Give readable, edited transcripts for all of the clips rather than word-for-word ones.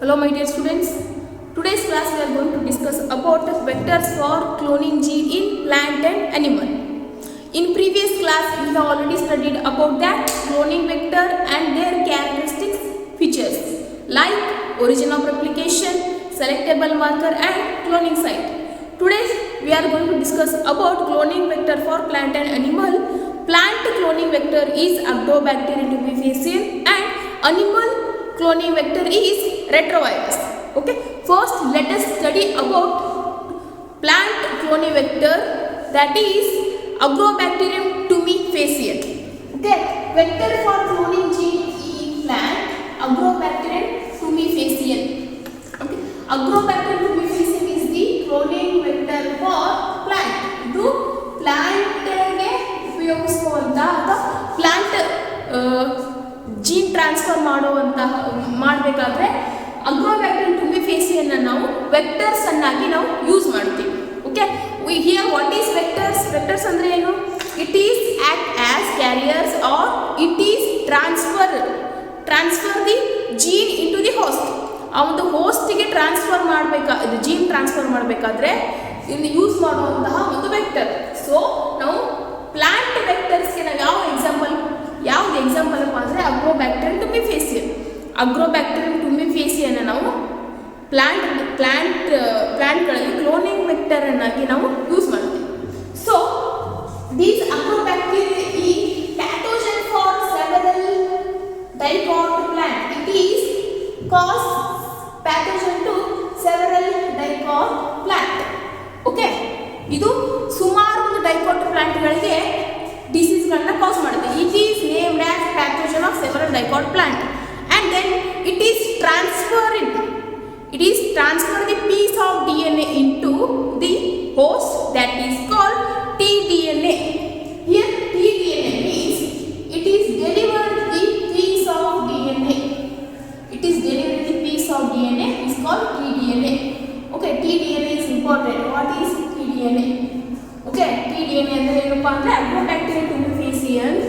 Hello my dear students, today's class we are going to discuss about vectors for cloning gene in plant and animal. In previous class we have already studied about that cloning vector and their characteristics features like origin of replication, selectable marker and cloning site. Today we are going to discuss about cloning vector for plant and animal. Plant cloning vector is Agrobacterium tumefaciens and animal cloning vector is retrovirus. Okay, first let us study about plant cloning vector, that is Agrobacterium tumefaciens. Okay, vector for cloning gene in plant Agrobacterium tumefaciens. Okay, Agrobacterium tumefaciens is the cloning vector for plant. ಇದು ಪ್ಲಾಂಟ್ಗೆ ಉಪಯೋಗಿಸುವಂತಹ ಅಥವಾ plant gene transfer ಮಾಡಬೇಕಾದ್ರೆ ಅಗ್ರೋಬ್ಯಾಕ್ಟೀರಿಯಂ ಟುಮೆಫೇಸಿಯನ್ ನಾವು vectors ಅನ್ನಾಗಿ ನಾವು use ಮಾಡ್ತೀವಿ. Okay, here what is vectors? Vectors ಅಂದ್ರೆ ಏನು? It is act as carriers are it is transfer the gene into the host. ಆ ಒಂದು ಹೋಸ್ಟಿಗೆ ಟ್ರಾನ್ಸ್ಫರ್ ಇದು ಜೀನ್ ಟ್ರಾನ್ಸ್ಫರ್ ಮಾಡಬೇಕಾದ್ರೆ ಇಲ್ಲಿ ಯೂಸ್ ಮಾಡುವಂತಹ ಒಂದು ವೆಕ್ಟರ್. ಸೊ ನಾವು ಪ್ಲಾಂಟ್ ವೆಕ್ಟರ್ಸ್ಗೆ ನಾವು ಯಾವ್ದು ಎಕ್ಸಾಂಪಲ್ ಅಪ್ಪ ಅಂದರೆ ಅಗ್ರೋಬ್ಯಾಕ್ಟೀರಿಯಂ ಟುಮೆಫೇಸಿಯನ್. ಅಗ್ರೋಬ್ಯಾಕ್ಟೀರಿಯಂ ಟುಮೆಫೇಸಿಯನ್ ನಾವು ಪ್ಲಾಂಟ್ಗಳಲ್ಲಿ ಕ್ಲೋನಿಂಗ್ ವೆಕ್ಟರ್ ಅನ್ನಾಗಿ ನಾವು ಯೂಸ್ ಮಾಡ್ತೀವಿ. ಸೊ ದೀಸ್ ಅಗ್ರೋಬ್ಯಾಕ್ಟೀರಿಯಾ ಈ pathogen for several dicot plant. It is cause pathogen to several dicot plant. Okay, ಇದು ಸುಮಾರು ಒಂದು ಡೈಕಾಟ್ ಪ್ಲಾಂಟ್ಗಳಿಗೆ ಡಿಸೀಸ್ಗಳನ್ನ ಕಾಸ್ ಮಾಡುತ್ತೆ. It is named as pathogen of several dicot plant and then it is transferred the piece of DNA into the host, that is called tDNA. Here tDNA means it is delivered the piece of DNA. It is delivered the piece of DNA is called tDNA. Okay, tDNA is important. What is tDNA? Okay, tDNA ಅಂದ್ರೆ ಏನಪ್ಪಾ ಅಂದ್ರೆ Agrobacterium tumefaciens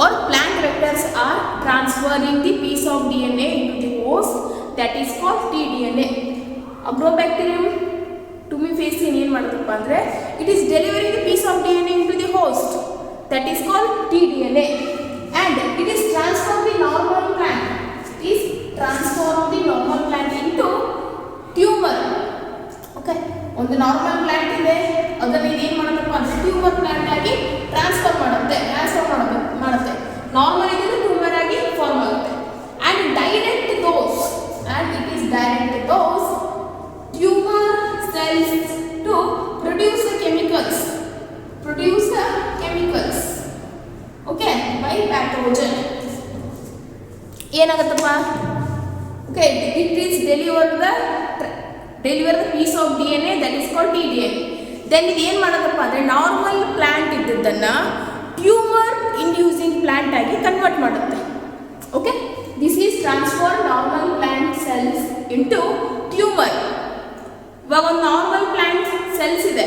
or plant vectors are transferring the piece of DNA into the host, that is called tDNA. Agrobacterium tumefaciens ಏನು ಮಾಡುತ್ತಪ್ಪ ಅಂದರೆ it is delivering the piece of DNA into the host, that is called tDNA, and it is transfer the normal plant. It is transform the normal plant into tumor. Okay, ಒಂದು normal plant ಇದೆ, ಅದನ್ನ ಏನು ಮಾಡುತ್ತಪ್ಪ ಅಂದರೆ tumour plant ಆಗಿ transfer ಮಾಡುತ್ತೆ. Normal ಇದ್ದು tumour ಆಗಿ form ಆಗುತ್ತೆ. and it is direct those tumor cells to produce chemicals. Okay, by pathogen ಏನಾಗುತ್ತಪ್ಪ? Okay, it is deliver the piece of DNA, that is called tDNA. then ಇದು ಏನು ಮಾಡೋದಪ್ಪ ಅಂದರೆ normal plant ಇದ್ದದ್ದನ್ನು tumour inducing plant ಆಗಿ convert ಮಾಡುತ್ತೆ. Okay, this is transfer normal plant cells into tumour. ಇವಾಗ ಒಂದು normal plant cells ಇದೆ,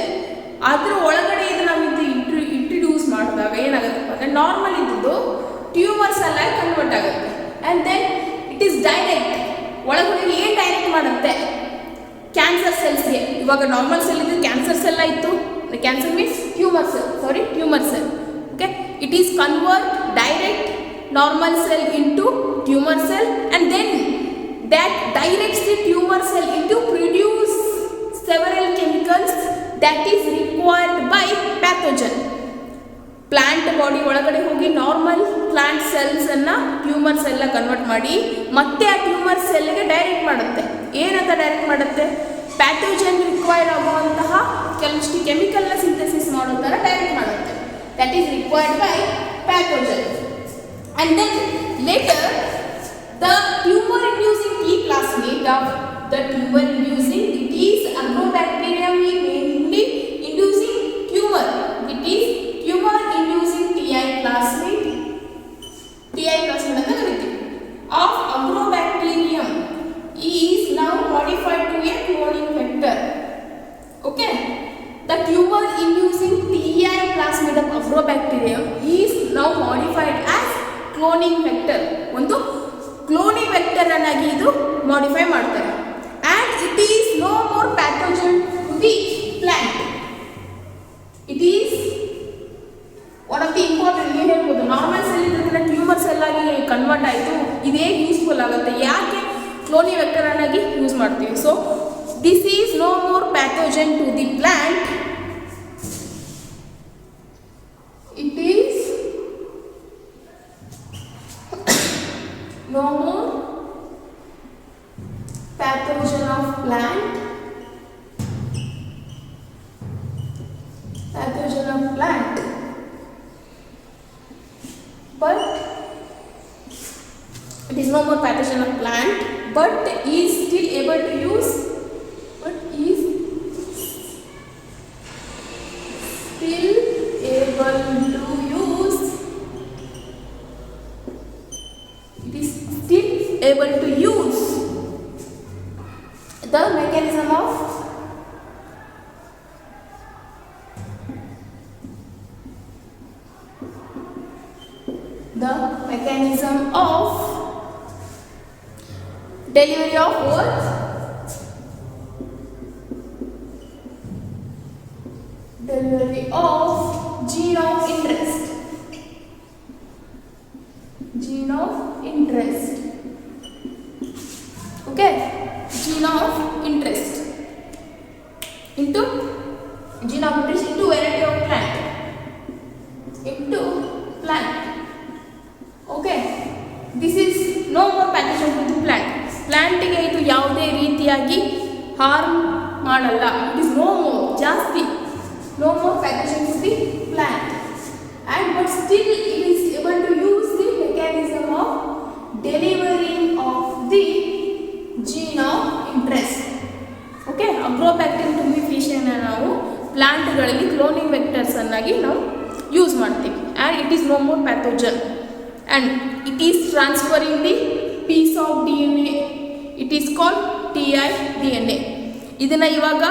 ಅದ್ರ ಒಳಗಡೆ ಇದು ನಾವು ಇಂಟ್ರಡ್ಯೂಸ್ ಮಾಡಿದಾಗ ಏನಾಗುತ್ತಪ್ಪ ಅಂದರೆ ನಾರ್ಮಲ್ ಇದ್ದದ್ದು ಟ್ಯೂಮರ್ ಸೆಲ್ ಆಗಿ ಕನ್ವರ್ಟ್ ಆಗುತ್ತೆ. And then it is direct ಒಳಗಡೆ ಏನು ಡೈರೆಕ್ಟ್ ಮಾಡುತ್ತೆ? ಕ್ಯಾನ್ಸರ್ ಸೆಲ್ಸ್ಗೆ. ಇವಾಗ ನಾರ್ಮಲ್ ಸೆಲ್ ಇದ್ದು ಕ್ಯಾನ್ಸರ್ ಸೆಲ್ ಆಯಿತು, cancer means tumour cell. Okay, it is convert direct normal cell into tumor cell, and then that directs the tumor cell into produce several chemicals that is required by pathogen. Plant body ಒಳಗಡೆ ಹೋಗಿ normal plant cells ಅನ್ನ tumour cell convert ಮಾಡಿ ಮತ್ತೆ ಆ tumour ಸೆಲ್ಗೆ direct ಮಾಡುತ್ತೆ. ಏನಂತ direct ಮಾಡುತ್ತೆ? Pathogen required ಆಗುವಂತಹ ಕೆಲವಷ್ಟು ಕೆಮಿಕಲ್ನ ಸಿಂಥಸಿಸ್ ಮಾಡೋ ಥರ ಡೈರೆಕ್ಟ್ ಮಾಡುತ್ತೆ. That is required by pathogen. And then later the tumor inducing T plasmid of the tumor inducing, it is Agrobacterium mainly inducing tumor. It is tumor inducing TI plasmid ಅಂತ ಕರೀತೀವಿ of Agrobacterium is now modified to a cloning vector. Okay, the tumor inducing TI plasmid of Agrobacterium is now modified as cloning vector. ಒಂದು cloning vector ಬ್ಯಾಕ್ಟೀರಿಯಾನ ಆಗಿ ಇದು modify ಮಾಡ್ತಾರೆ. And it is no more pathogen to the plant. It is one of the important. ಏನು ಹೇಳ್ಬೋದು, normal cell ಇದ್ದರೆ tumour cell ಆಗಿ convert ಆಯಿತು. ಇದು ಹೇಗೆ ಯೂಸ್ಫುಲ್ ಆಗುತ್ತೆ, ಯಾಕೆ ಕ್ಲೋನಿಂಗ್ ವೆಕ್ಟರ್ ಆಗಿ ಯೂಸ್ ಮಾಡ್ತೀವಿ? So this is no more pathogen to the plant. It is no more pathogen of plant, but it is no more pathogen of plant, but is still able to use, able to use the mechanism of delivery of what? Delivery of gene of interest. Gene of interest. Okay, gene of interest into variety of plant, okay. This is no more pathogen to the plant. Plant ಗೆ ಇದು ಯಾವುದೇ ರೀತಿಯಾಗಿ harm ಮಾಡಲ್ಲ. It is no more pathogen to the plant, and but still it is able to use the mechanism of delivering of the gene of interest. Okay, agrobacterium tumefaciens ನಾವು ಪ್ಲಾಂಟ್ಗಳಲ್ಲಿ cloning vectors ಅನ್ನಾಗಿ ನಾವು use ಮಾಡ್ತೀವಿ. And it is no more pathogen and it is transferring the piece of DNA. It is called TiDNA. ಇದನ್ನು ಇವಾಗ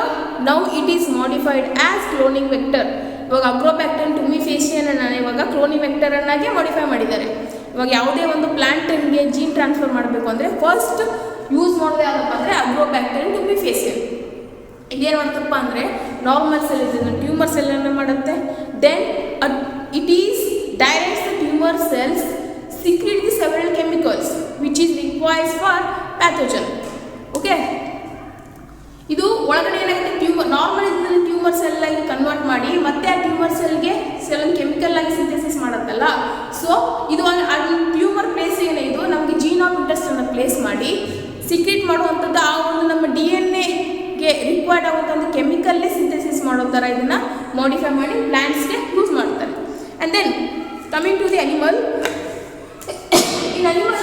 now it is modified as cloning vector. ಇವಾಗ agrobacterium ಟ್ಯುಮಿಫಿಷನ್ ಇವಾಗ cloning vector ಅನ್ನಾಗಿ modify ಮಾಡಿದ್ದಾರೆ. ಇವಾಗ ಯಾವುದೇ ಒಂದು ಪ್ಲಾಂಟ್ಗೆ ಜೀನ್ ಟ್ರಾನ್ಸ್ಫರ್ ಮಾಡಬೇಕು ಅಂದರೆ ಫಸ್ಟ್ ಯೂಸ್ ಮಾಡೋದು ಯಾವುದಪ್ಪ ಅಂದರೆ ಅಗ್ರೋಬ್ಯಾಕ್ಟೀರಿಯಂ ಟ್ಯುಮಿಫಿಷನ್. ಇದೇನು ಮಾಡ್ತಪ್ಪ ಅಂದರೆ ನಾರ್ಮಲ್ ಸೆಲ್ ಇದನ್ನು ಟ್ಯೂಮರ್ ಸೆಲ್ಲನ್ನು ಮಾಡುತ್ತೆ. Then it is directs the tumour cells secrete the several chemicals which is required for pathogen. Okay, ಇದು ಒಳಗಡೆ ಏನಾಗುತ್ತೆ, ನಾರ್ಮಲ್ ಇದನ್ನು ಟ್ಯೂಮರ್ ಸೆಲ್ ಆಗಿ ಕನ್ವರ್ಟ್ ಮಾಡಿ ಮತ್ತೆ ಆ ಟ್ಯೂಮರ್ ಸೆಲ್ಗೆ ಕೆಮಿಕಲ್ ಆಗಿ ಸಿಂಥೆಸಿಸ್ ಮಾಡುತ್ತಲ್ಲ. ಸೊ ಇದು ಟ್ಯೂಮರ್ ಪ್ಲೇಸ್ ಏನೇ ಇದು ನಮಗೆ ಜೀನ್ ಆಫ್ ಇಂಟ್ರೆಸ್ಟ್ ಅನ್ನು ಪ್ಲೇಸ್ ಮಾಡಿ ಸೀಕ್ರೆಟ್ ಮಾಡುವಂಥದ್ದು ಆ ಒಂದು ನಮ್ಮ DNA ರಿಕ್ವೈರ್ಡ್ ಆಗುವಂಥ ಕೆಮಿಕಲ್ಲೇ ಸಿಂಥೆಸಿಸ್ ಮಾಡೋ ಥರ ಇದನ್ನು ಮಾಡಿಫೈ ಮಾಡಿ ಪ್ಲಾಂಟ್ಸ್ಗೆ ಯೂಸ್ ಮಾಡ್ತಾರೆ. And then coming to the animal. In animal,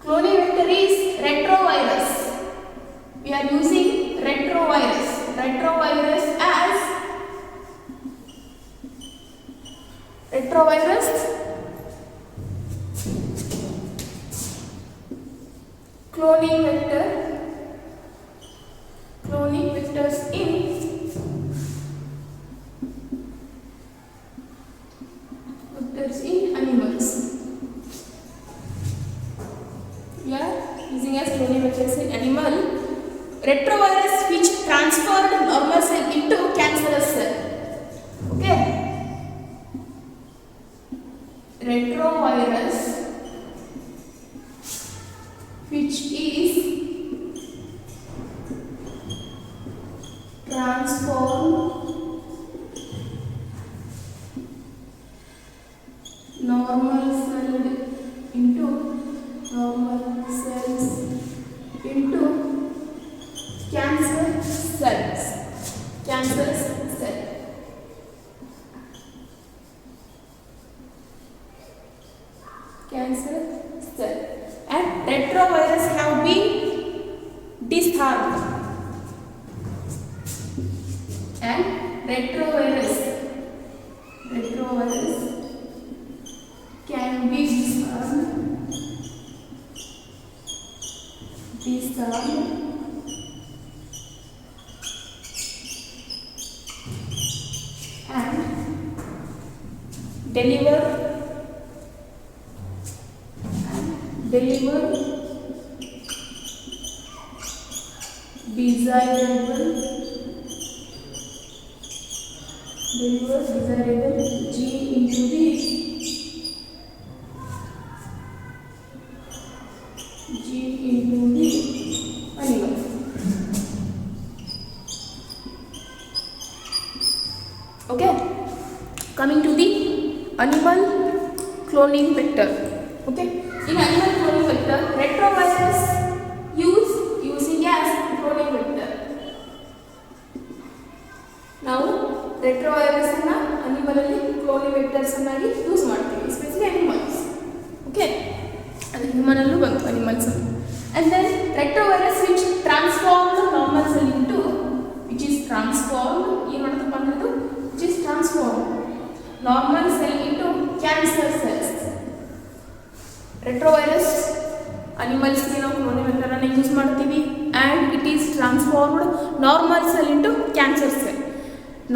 cloning vector is retrovirus. We are using retrovirus as cloning vectors in animals. We are using as cloning vectors in animal. Retrovirus which transferred normal cell into cancerous cell. Okay. Retrovirus which is transformed normal cells into cancer cells. And retrovirus have been disarmed. And retrovirus can be disarmed and deliver desirable gene into the animal. Okay, coming to the animal cloning vector. Okay, in animal cloning vector, retrovirus using as cloning vector. ನಾವು retrovirus ಅನ್ನ animal ಅಲ್ಲಿ cloning vectors ಅನ್ನಾಗಿ use ಮಾಡ್ತೀವಿ, especially animals. Okay, ಅದು human ಅಲ್ಲೂ ಬಂತು animals. And then retrovirus which transformed normal cell into normal cell into cancer cells. Retrovirus animals ಗೆ ನಾವು cloning vector ಅನ್ನು ಯೂಸ್ ಮಾಡ್ತೀವಿ and it is transformed normal cell into cancer cell.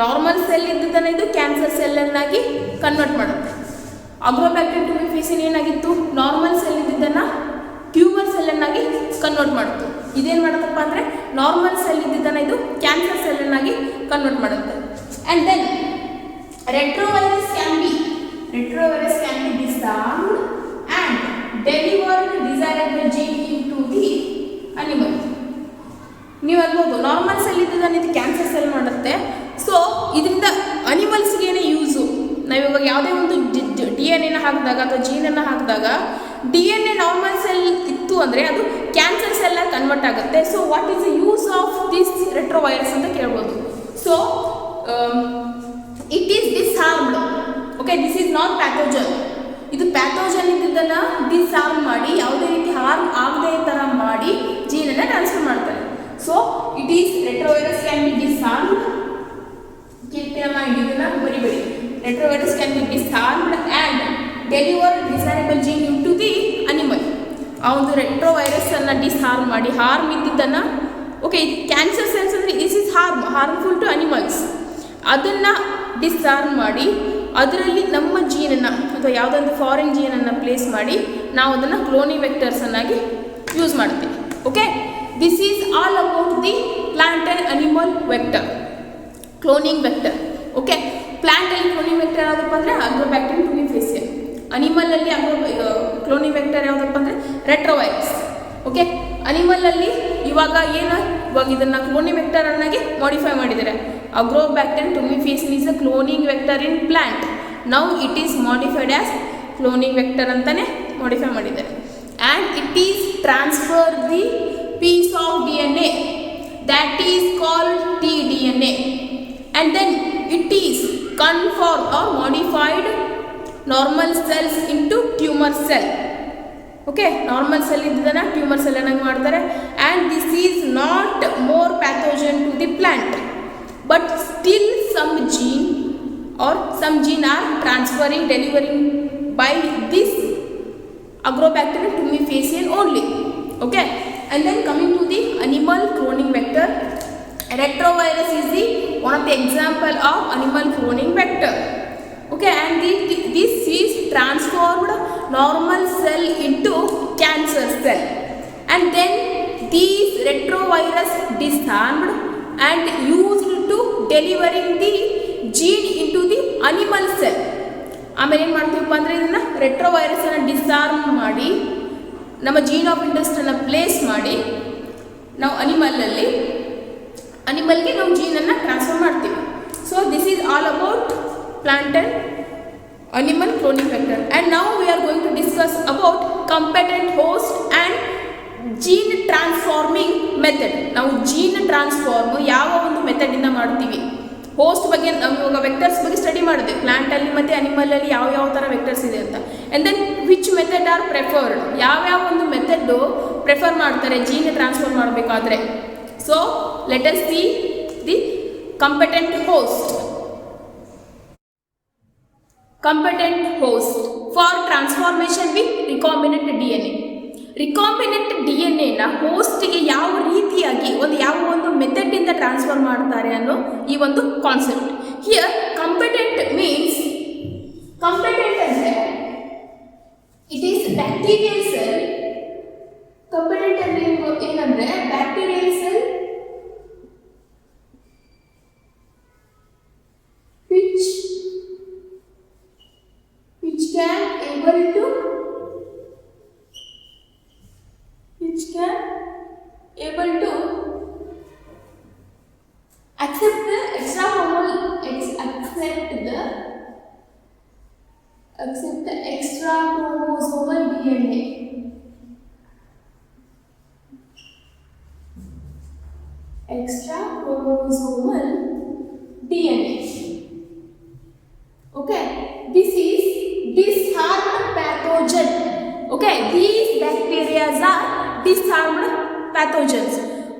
Normal cell ಇದ್ದದನ್ನ ಇದು cancer cell ಅನ್ನಾಗಿ convert ಮಾಡುತ್ತೆ. Agrobacterium tumefaciens ಏನಾಗಿತ್ತು, normal cell ಇದ್ದದನ್ನ ಟ್ಯೂಮರ್ ಸೆಲ್ ಅನ್ನಾಗಿ ಕನ್ವರ್ಟ್ ಮಾಡುತ್ತೆ. ಇದೇನು ಮಾಡುತ್ತಪ್ಪ ಅಂದರೆ ನಾರ್ಮಲ್ ಸೆಲ್ ಇದ್ದದನ್ನ ಇದು ಕ್ಯಾನ್ಸರ್ ಸೆಲ್ ಅನ್ನಾಗಿ ಕನ್ವರ್ಟ್ ಮಾಡುತ್ತೆ. And then retrovirus can be disarmed and delivered desirable gene into the animal. ನೀವು ಅನ್ಬೋದು ನಾರ್ಮಲ್ ಸೆಲ್ ಇದ್ದದನ್ನ ಇದು ಕ್ಯಾನ್ಸರ್ ಸೆಲ್ ಮಾಡುತ್ತೆ, ಸೊ ಇದರಿಂದ ಅನಿಮಲ್ಸ್ಗೆ ಏನೇ ಯೂಸು. ನಾವಿವಾಗ ಯಾವುದೇ ಒಂದು DNA ಹಾಕಿದಾಗ ಅಥವಾ ಜೀನನ್ನು ಹಾಕಿದಾಗ DNA ನಾರ್ಮಲ್ ಸೆಲ್ ಇತ್ತು ಅಂದರೆ ಅದು ಕ್ಯಾನ್ಸರ್ ಸೆಲ್ಲಾಗಿ ಕನ್ವರ್ಟ್ ಆಗುತ್ತೆ. So what is the use of this retrovirus ಅಂತ ಕೇಳ್ಬೋದು. So it is disarmed. Okay, this is not pathogen. ಇದು ಪ್ಯಾಥೋಜನ್ ಇದ್ದದನ್ನು ಡಿಸ್ಆರ್ಮ್ ಮಾಡಿ ಯಾವುದೇ ರೀತಿ ಹಾರ್ಮ್ ಆಗದೆ ಥರ ಮಾಡಿ ಜೀನನ್ನು ಟ್ರಾನ್ಸ್ಫರ್ ಮಾಡ್ತಾರೆ. So it is retrovirus can be disarmed. Keep in mind, ಇದನ್ನ ಬರಿಬೇಡಿ. Retrovirus can be disarmed and deliver desirable gene into the animal. ಆ ಒಂದು ರೆಟ್ರೋವೈರಸ್ ಅನ್ನು ಡಿಸ್ಆರ್ಮ್ ಮಾಡಿ ಹಾರ್ಮ್ ಇದ್ದಿದ್ದನ್ನು, ಓಕೆ ಕ್ಯಾನ್ಸರ್ ಸೆಲ್ಸ್ ಅಂದರೆ this is harmful to animals, ಅದನ್ನು disarm ಮಾಡಿ ಅದರಲ್ಲಿ ನಮ್ಮ ಜೀನನ್ನು ಅಥವಾ ಯಾವುದೊಂದು ಫಾರಿನ್ ಜೀನನ್ನು ಪ್ಲೇಸ್ ಮಾಡಿ ನಾವು ಅದನ್ನು ಕ್ಲೋನಿಂಗ್ ವೆಕ್ಟರ್ಸನ್ನಾಗಿ ಯೂಸ್ ಮಾಡ್ತೀವಿ. Okay, this is all about the plant and animal vector, cloning vector. Okay, ಪ್ಲಾಂಟಲ್ಲಿ ಕ್ಲೋನಿಂಗ್ ವೆಕ್ಟರ್ ಯಾವುದಪ್ಪ ಅಂದರೆ ಅಗ್ರೋಬ್ಯಾಕ್ಟೀರಿಯಂ ಟುಮಿಫೇಸಿಯನ್. ಅನಿಮಲಲ್ಲಿ ಕ್ಲೋನಿಂಗ್ ವೆಕ್ಟರ್ ಯಾವುದಪ್ಪ ಅಂದರೆ ರೆಟ್ರೋವೈರಸ್. ಓಕೆ, ಅನಿಮಲಲ್ಲಿ ಇವಾಗ ಇದನ್ನು ಕ್ಲೋನಿಂಗ್ ವೆಕ್ಟರ್ ಅನ್ನಾಗಿ ಮಾಡಿಫೈ ಮಾಡಿದ್ದಾರೆ. Agrobacterium tumefaciens is a cloning vector in plant. Now it is modified as cloning vector ಅಂತಲೇ ಮಾಡಿಫೈ ಮಾಡಿದ್ದಾರೆ. And it is transfer the piece of DNA that is called tDNA, and then it is conformed or modified normal cells into tumor cell. Okay, normal cell ಇದ್ದದನ್ನ tumour cell ಅನ್ನಾಗಿ ಮಾಡ್ತಾರೆ. and this is not more pathogen to the plant, but still some gene are transferring, delivering by this Agrobacterium tumefaciens only. Okay, and then coming to the animal cloning vector, retrovirus is the one of the example of animal cloning vector. Okay, and this is transformed normal cell into cancer cell, and then these retrovirus disarmed and used to delivering the gene into the animal cell. ಆಮೇಲೆ ಏನು ಮಾಡ್ತೀವಪ್ಪ ಅಂದರೆ ಇದನ್ನು ರೆಟ್ರೋವೈರಸನ್ನು ಡಿಸ್ಆರ್ಮ್ ಮಾಡಿ ನಮ್ಮ gene of ಇಂಟ್ರೆಸ್ಟನ್ನು place ಮಾಡಿ ನಾವು ಅನಿಮಲ್ಗೆ ನಾವು ಜೀನನ್ನು ಟ್ರಾನ್ಸ್ಫರ್ ಮಾಡ್ತೀವಿ. So this is all about plant and animal cloning vector. And ನಾವು we are going to discuss about competent host and gene transforming method. ನಾವು ಜೀನ್ ಟ್ರಾನ್ಸ್ಫಾರ್ಮ್ ಯಾವ ಒಂದು ಮೆಥಡಿಂದ ಮಾಡ್ತೀವಿ, ಹೋಸ್ಟ್ ಬಗ್ಗೆ ನಾವು ಇವಾಗ ವೆಕ್ಟರ್ಸ್ ಬಗ್ಗೆ ಸ್ಟಡಿ ಮಾಡಿದೆ, ಪ್ಲಾಂಟಲ್ಲಿ ಮತ್ತು ಅನಿಮಲಲ್ಲಿ ಯಾವ ಥರ ವೆಕ್ಟರ್ಸ್ ಇದೆ ಅಂತ. And then which method are preferred, ಯಾವ್ಯಾವ ಒಂದು ಮೆಥಡ್ಡು ಪ್ರೆಫರ್ ಮಾಡ್ತಾರೆ ಜೀನ್ ಟ್ರಾನ್ಸ್ಫರ್ ಮಾಡಬೇಕಾದ್ರೆ. So let us see the competent host. Competent host for transformation with recombinant DNA. Recombinant DNAನ ಹೋಸ್ಟಿಗೆ ಯಾವ ರೀತಿಯಾಗಿ ಯಾವ ಒಂದು ಮೆಥಡಿಂದ ಟ್ರಾನ್ಸ್ಫರ್ ಮಾಡ್ತಾರೆ ಅನ್ನೋ ಈ ಒಂದು ಕಾನ್ಸೆಪ್ಟ್. ಹಿಯರ್ ಕಂಪೆಟೆಂಟ್ ಮೀನ್ಸ್, ಕಂಪೆಟೆಂಟ್ ಅಂದರೆ ಇಟ್ ಈಸ್ ಬ್ಯಾಕ್ಟೀರಿಯಲ್ ಸೆಲ್ ಕಂಪೆಟೆಂಟ್ ಅಂದ್ರೆ ಏನಂದ್ರೆ bacterial cell which can able to accept the extra chromosomal DNA. Extra chromosomal DNA. Okay, this is disarmed pathogen. Okay, these bacteria are disarmed pathogens.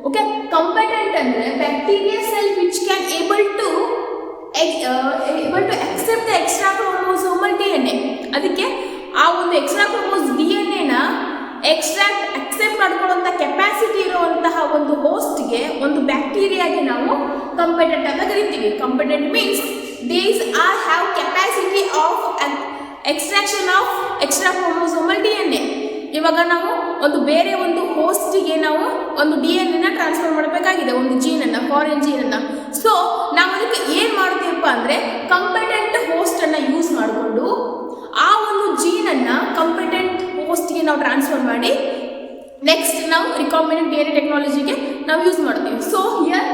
Okay, competent ಅಂದ್ರೆ bacteria cell which can able to accept the extra chromosomal DNA. ಅದಕ್ಕೆ ಆ ಒಂದು extra ಕ್ರೋಮೋಸ್ DNA ನ accept ಮಾಡ್ಕೊಳ್ಳುವಂತ capacity ಇರುವಂತಹ ಒಂದು ಹೋಸ್ಟ್ಗೆ, ಒಂದು ಬ್ಯಾಕ್ಟೀರಿಯಾಗೆ ನಾವು competent ಅಂತ ಕರಿತೀವಿ. ಕಂಪೆಟೆಂಟ್ means these are have capacity of extraction of extra chromosomal DNA. ಇವಾಗ ನಾವು ಒಂದು ಬೇರೆ ಒಂದು ಹೋಸ್ಟಿಗೆ ನಾವು ಒಂದು DNA ನ ಟ್ರಾನ್ಸ್ಫರ್ ಮಾಡಬೇಕಾಗಿದೆ, ಒಂದು ಜೀನನ್ನು, ಫಾರಿನ್ ಜೀನನ್ನು. ಸೊ ನಾವು ಅದಕ್ಕೆ ಏನು ಮಾಡ್ತೀವಪ್ಪ ಅಂದರೆ ಕಂಪೆಟೆಂಟ್ ಹೋಸ್ಟನ್ನು ಯೂಸ್ ಮಾಡಿಕೊಂಡು ಆ ಒಂದು ಜೀನನ್ನು ಕಂಪೆಟೆಂಟ್ ಹೋಸ್ಟ್ಗೆ ನಾವು ಟ್ರಾನ್ಸ್ಫರ್ ಮಾಡಿ ನೆಕ್ಸ್ಟ್ ನಾವು ರಿಕಾಂಬಿನೆಂಟ್ DNA ಟೆಕ್ನಾಲಜಿಗೆ ನಾವು ಯೂಸ್ ಮಾಡ್ತೀವಿ. So here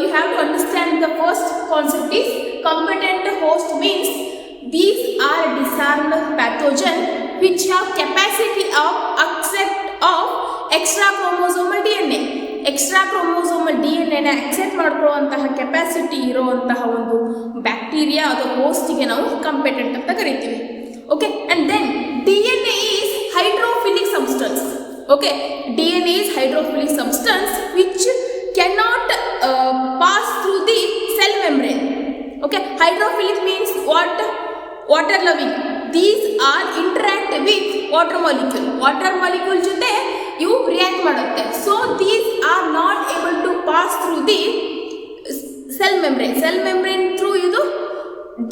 you have to understand the first concept is competent host means these are disarmed pathogen which have capacity of accept of extra chromosomal DNA. Extra chromosomal DNA ನ accept ಮಾಡ್ಕೊಳ್ಳುವಂತಹ capacity ಇರುವಂತಹ ಒಂದು bacteria ಅಥವಾ ಹೋಸ್ಟಿಗೆ ನಾವು competent ಅಂತ ಕರಿತೀವಿ. Okay, and then DNA is hydrophilic substance. Okay, DNA is hydrophilic substance which cannot pass through the cell membrane. Okay, hydrophilic means what? Water loving. These are interact with water molecule. Water molecule ಜೊತೆ ಇವು react ಮಾಡುತ್ತೆ. So these are not able to pass through the cell membrane. Cell membrane through ಇದು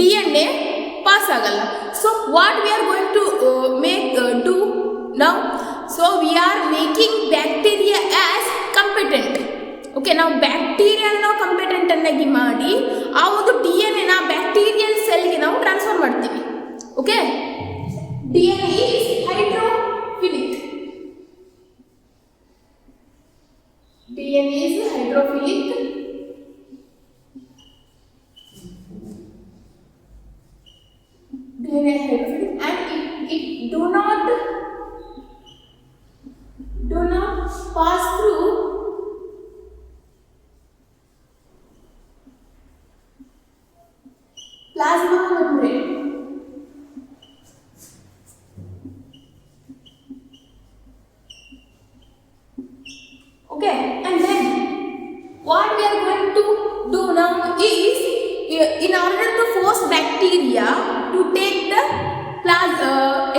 DNA pass ಆಗಲ್ಲ. So what we are going to do now? So we are making bacteria as competent. Okay, ನಾವು ಬ್ಯಾಕ್ಟೀರಿಯಾನ ಕಂಪೆಟೆಂಟ್ ಅನ್ನಾಗಿ ಮಾಡಿ ಆ ಒಂದು DNA ನ bacterial ಸೆಲ್ಗೆ ನಾವು transfer ಮಾಡ್ತೀವಿ. Okay, DNA is hydrophilic. DNA is hydrophilic. DNA is hydrophilic and it do not pass through plasma membrane. Okay, and then what we are going to do now is in order to force bacteria to take the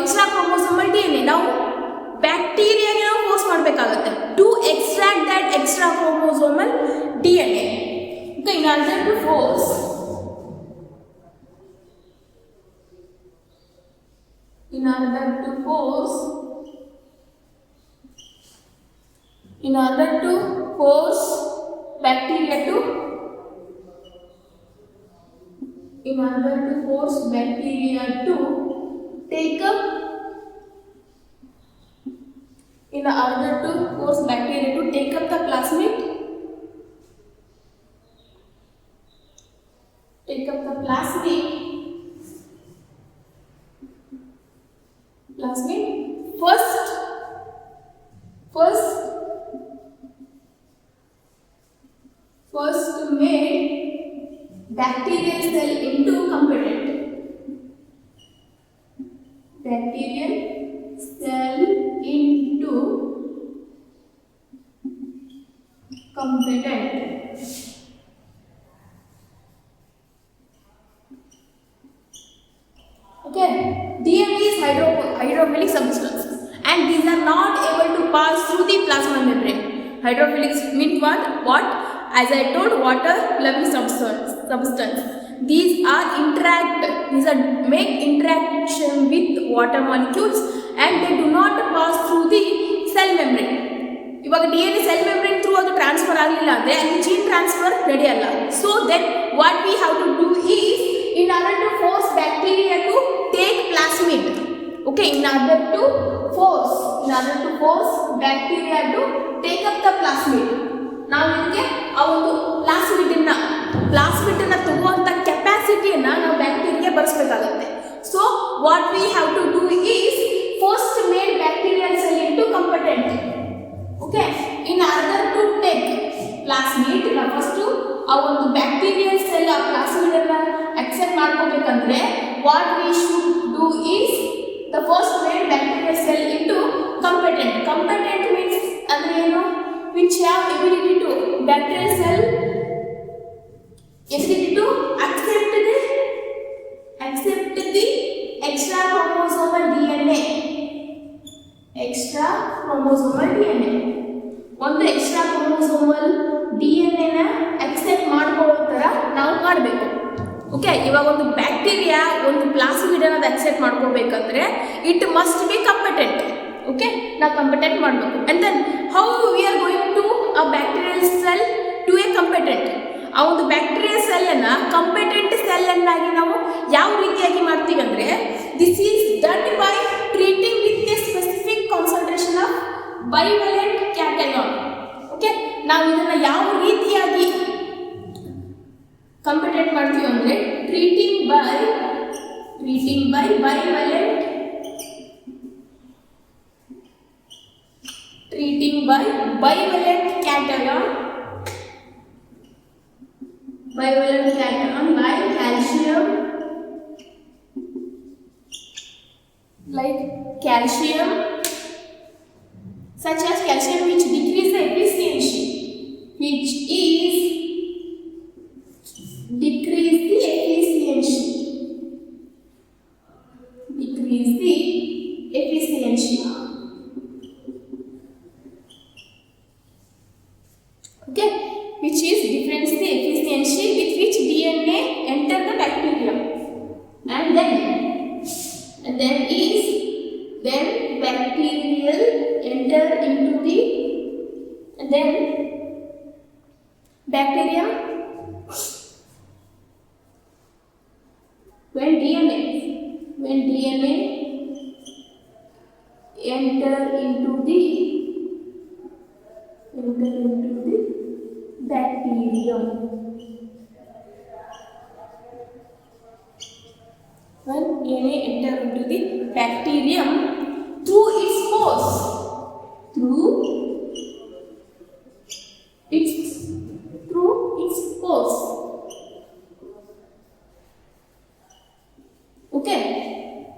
extra chromosomal DNA. Now bacteria ಗೆ ನಾವು force ಮಾಡಬೇಕಾಗುತ್ತೆ to extract that extra chromosomal DNA. Okay, in order to force bacteria to take up the plasmid, first made bacterial cell into competent. Bacterial cell into competent. Okay, DNA is hydrophilic substance and these are not able to pass through the plasma membrane. Hydrophilic means what? As I told, water loving substance. These make interaction with water molecules and they do not pass through the cell membrane. ಆಗಲಿಲ್ಲ ಅಂದರೆ ಅಲ್ಲಿ gene transfer ನಡೆಯಲ್ಲ. So then what we have to do is in order to force bacteria to take plasmid, okay, in order to force bacteria to take up the plasmid, ನಾವು ಇದಕ್ಕೆ ಆ ಒಂದು plasmid ಅನ್ನ ತಗುವಂತ ಕೆಪಾಸಿಟಿಯನ್ನ ನಾವು ಬ್ಯಾಕ್ಟೀರಿಯಾ ಬರೆಸಬೇಕಾಗುತ್ತೆ. So what we have to do is first made bacterial cell into competent, okay, in order to take plasmid. ನಾವು ಫಸ್ಟ್ ಆ ಒಂದು ಬ್ಯಾಕ್ಟೀರಿಯಲ್ ಸೆಲ್ ಆ ಪ್ಲಾಸ್ಮಿಡ್ ಅನ್ನ ಅಕ್ಸೆಪ್ಟ್ ಮಾಡ್ಕೋಬೇಕಂದ್ರೆ what we should do is the first made bacterial cell into competent. Competent means ಅಂದ್ರೆ ಏನು, which have ability to bacterial cell ability to accept the extra chromosomal DNA. ಒಂದು extra chromosomal DNA ನ accept ಮಾಡ್ಕೊಳ್ಳೋ ಥರ ನಾವು ಮಾಡಬೇಕು. Okay, ಇವಾಗ ಒಂದು ಬ್ಯಾಕ್ಟೀರಿಯಾ ಒಂದು ಪ್ಲಾಸ್ಮಿಡ್ ಅನ್ನೋದು ಅಕ್ಸೆಪ್ಟ್ ಮಾಡ್ಕೋಬೇಕಂದ್ರೆ it must be competent. Okay, ನಾವು ಕಂಪಟೆಂಟ್ ಮಾಡಬೇಕು. And then how we are going to a bacterial cell to a competent. ಆ ಒಂದು ಬ್ಯಾಕ್ಟೀರಿಯಲ್ ಸೆಲ್ಲನ್ನು ಕಂಪಟೆಂಟ್ ಸೆಲ್ಲನ್ನಾಗಿ ನಾವು ಯಾವ ರೀತಿಯಾಗಿ ಮಾಡ್ತೀವಿ ಅಂದರೆ this is done by treating with a specific concentration of bivalent cation. Okay, ನಾವು ಇದನ್ನು ಯಾವ ರೀತಿಯಾಗಿ ಕಂಪಟೆಂಟ್ ಮಾಡ್ತೀವಿ ಅಂದರೆ treating by bivalent cation by calcium, like calcium, such as calcium which decrease the efficiency, decrease the efficiency. Okay, which is decrease the efficiency with which DNA enter the bacterium, and then bacterial enter into the, and then bacterium when DNA enter into the bacterium, when DNA enter into the bacterium through its pores, okay.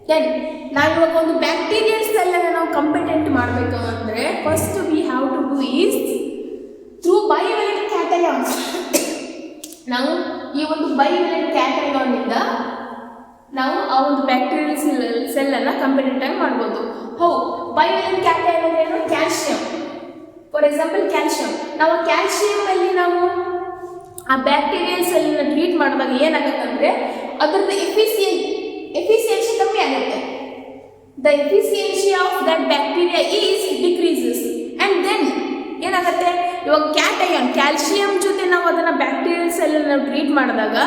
Then ನಾವು ಇವಾಗ ಒಂದು bacterial cell ಅನ್ನು ನಾವು competent ಮಾಡಬೇಕು ಅಂದರೆ first we have to do is through bivalent cations. ನಾವು ಈ ಒಂದು ಬೈವಲೆಂಟ್ ಕ್ಯಾಟಯಾನ್ನಿಂದ ನಾವು ಆ ಒಂದು ಬ್ಯಾಕ್ಟೀರಿಯಲ್ ಸೆಲ್ಲನ್ನು ಕಂಪಟೆಂಟ್ ಆಗಿ ಮಾಡ್ಬೋದು. ಹೌ ಬೈವಲೆಂಟ್ ಕ್ಯಾಟಯಾನ್ ಅಂದ್ರೆ ಏನು? Calcium, for example calcium. ನಾವು ಕ್ಯಾಲ್ಸಿಯಂ ಅಲ್ಲಿ ನಾವು ಆ ಬ್ಯಾಕ್ಟೀರಿಯಲ್ ಸೆಲ್ನ ಟ್ರೀಟ್ ಮಾಡಿದಾಗ ಏನಾಗುತ್ತೆ ಅಂದರೆ ಅದರದ್ದು ಎಫಿಷಿಯನ್ಸಿ ಕಮ್ಮಿ ಆಗುತ್ತೆ. The efficiency of that bacteria is decreases. And then ಏನಾಗುತ್ತೆ, ಇವಾಗ ಕ್ಯಾಟಯಾನ್ ಕ್ಯಾಲ್ಸಿಯಂ ಜೊತೆ ನಾವು ಅದನ್ನು ಬ್ಯಾಕ್ಟೀರಿಯಲ್ ಸೆಲ್ಲನ್ನು ನಾವು ಟ್ರೀಟ್ ಮಾಡಿದಾಗ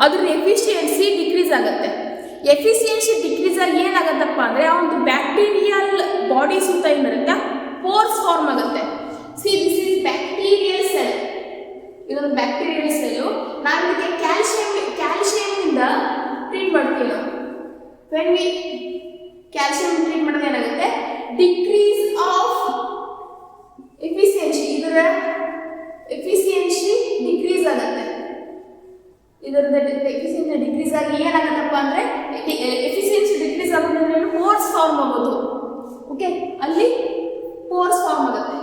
ಅದ್ರದ್ದು ಎಫಿಷಿಯನ್ಸಿ ಡಿಕ್ರೀಸ್ ಆಗುತ್ತೆ. ಎಫಿಷಿಯನ್ಸಿ ಡಿಕ್ರೀಸ್ ಆಗಿ ಏನಾಗುತ್ತಪ್ಪ ಅಂದರೆ ಆ ಒಂದು ಬ್ಯಾಕ್ಟೀರಿಯಲ್ ಬಾಡಿ ಸುತ್ತ ಏನಿರುತ್ತೆ ಪೋರ್ಸ್ ಫಾರ್ಮ್ ಆಗುತ್ತೆ. See this is bacterial cell, ಇದೊಂದು ಬ್ಯಾಕ್ಟೀರಿಯಲ್ ಸೆಲ್ಲು. ನಾವು ಇದಕ್ಕೆ ಕ್ಯಾಲ್ಸಿಯಂನಿಂದ ಟ್ರೀಟ್ ಮಾಡ್ತೀವಿ. ನಾವು ವೆನ್ ವಿ ಕ್ಯಾಲ್ಸಿಯಂ ಟ್ರೀಟ್ ಮಾಡಿದ್ರೆ ಏನಾಗುತ್ತೆ, ಡಿಕ್ರೀಸ್ ಆಫ್ ಎಫಿಷಿಯನ್ಸಿ, ಇದರ ಎಫಿಷಿಯನ್ಸಿ ಡಿಕ್ರೀಸ್ ಆಗುತ್ತೆ. ಇದರದ ಎಫಿಷಿಯನ್ಸಿ ಡಿಕ್ರೀಸ್ ಆಗಿ ಏನಾಗುತ್ತಪ್ಪ ಅಂದರೆ ಎಫಿಷಿಯನ್ಸಿ ಡಿಕ್ರೀಸ್ ಆಗೋದ್ರೆ ಪೋರ್ಸ್ ಫಾರ್ಮ್ ಆಗೋದು. ಓಕೆ, ಅಲ್ಲಿ ಪೋರ್ಸ್ ಫಾರ್ಮ್ ಆಗುತ್ತೆ.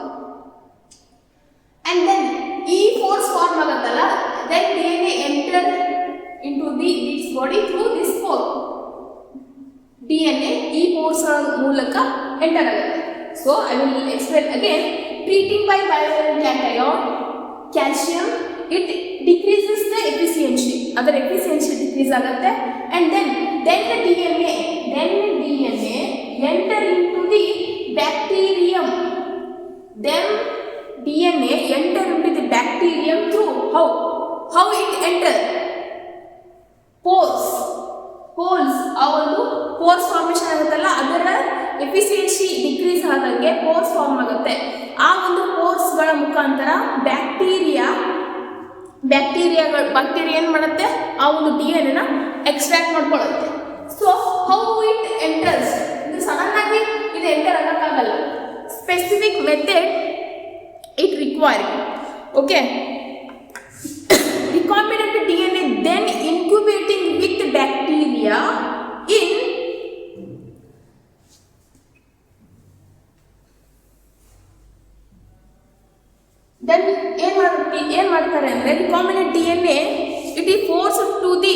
ಆ್ಯಂಡ್ ದೆನ್ ಈ ಫೋರ್ಸ್ ಫಾರ್ಮ್ ಆಗುತ್ತಲ್ಲ, then DNA enter into this body through this pore. DNA ಈ ಪೋರ್ಸ್ ಮೂಲಕ ಎಂಟರ್ ಆಗುತ್ತೆ. So I will explain again. Treating by bivalent cation calcium, it decreases the efficiency, ಅದರ efficiency decrease ಆಗುತ್ತೆ. And then DNA enter into the bacterium. Then DNA enter into the bacterium through how it enter pores ಆ ಒಂದು force formation ಆಗುತ್ತಲ್ಲ ಅದರ efficiency decrease ಆದಂಗೆ force form ಆಗುತ್ತೆ. ಆ ಒಂದು ಪೋರ್ಸ್ಗಳ ಮುಖಾಂತರ ಬ್ಯಾಕ್ಟೀರಿಯಾ ಏನು ಮಾಡುತ್ತೆ, ಆ ಒಂದು DNA ನ ಎಕ್ಸ್ಟ್ರಾಕ್ಟ್ ಮಾಡ್ಕೊಳ್ಳುತ್ತೆ. ಸೊ ಹೌ ಇಟ್ ಎಂಟರ್ಸ್, ಇದು ಸಡನ್ ಆಗಿ ಇದು ಎಂಟರ್ ಆಗಕ್ಕಾಗಲ್ಲ. Specific method it required. Okay, recombinant DNA then incubating with bacteria in then ಏನ್ ಮಾಡ್ತಾರೆ ಅಂದ್ರೆ recombinant DNA it is forced to the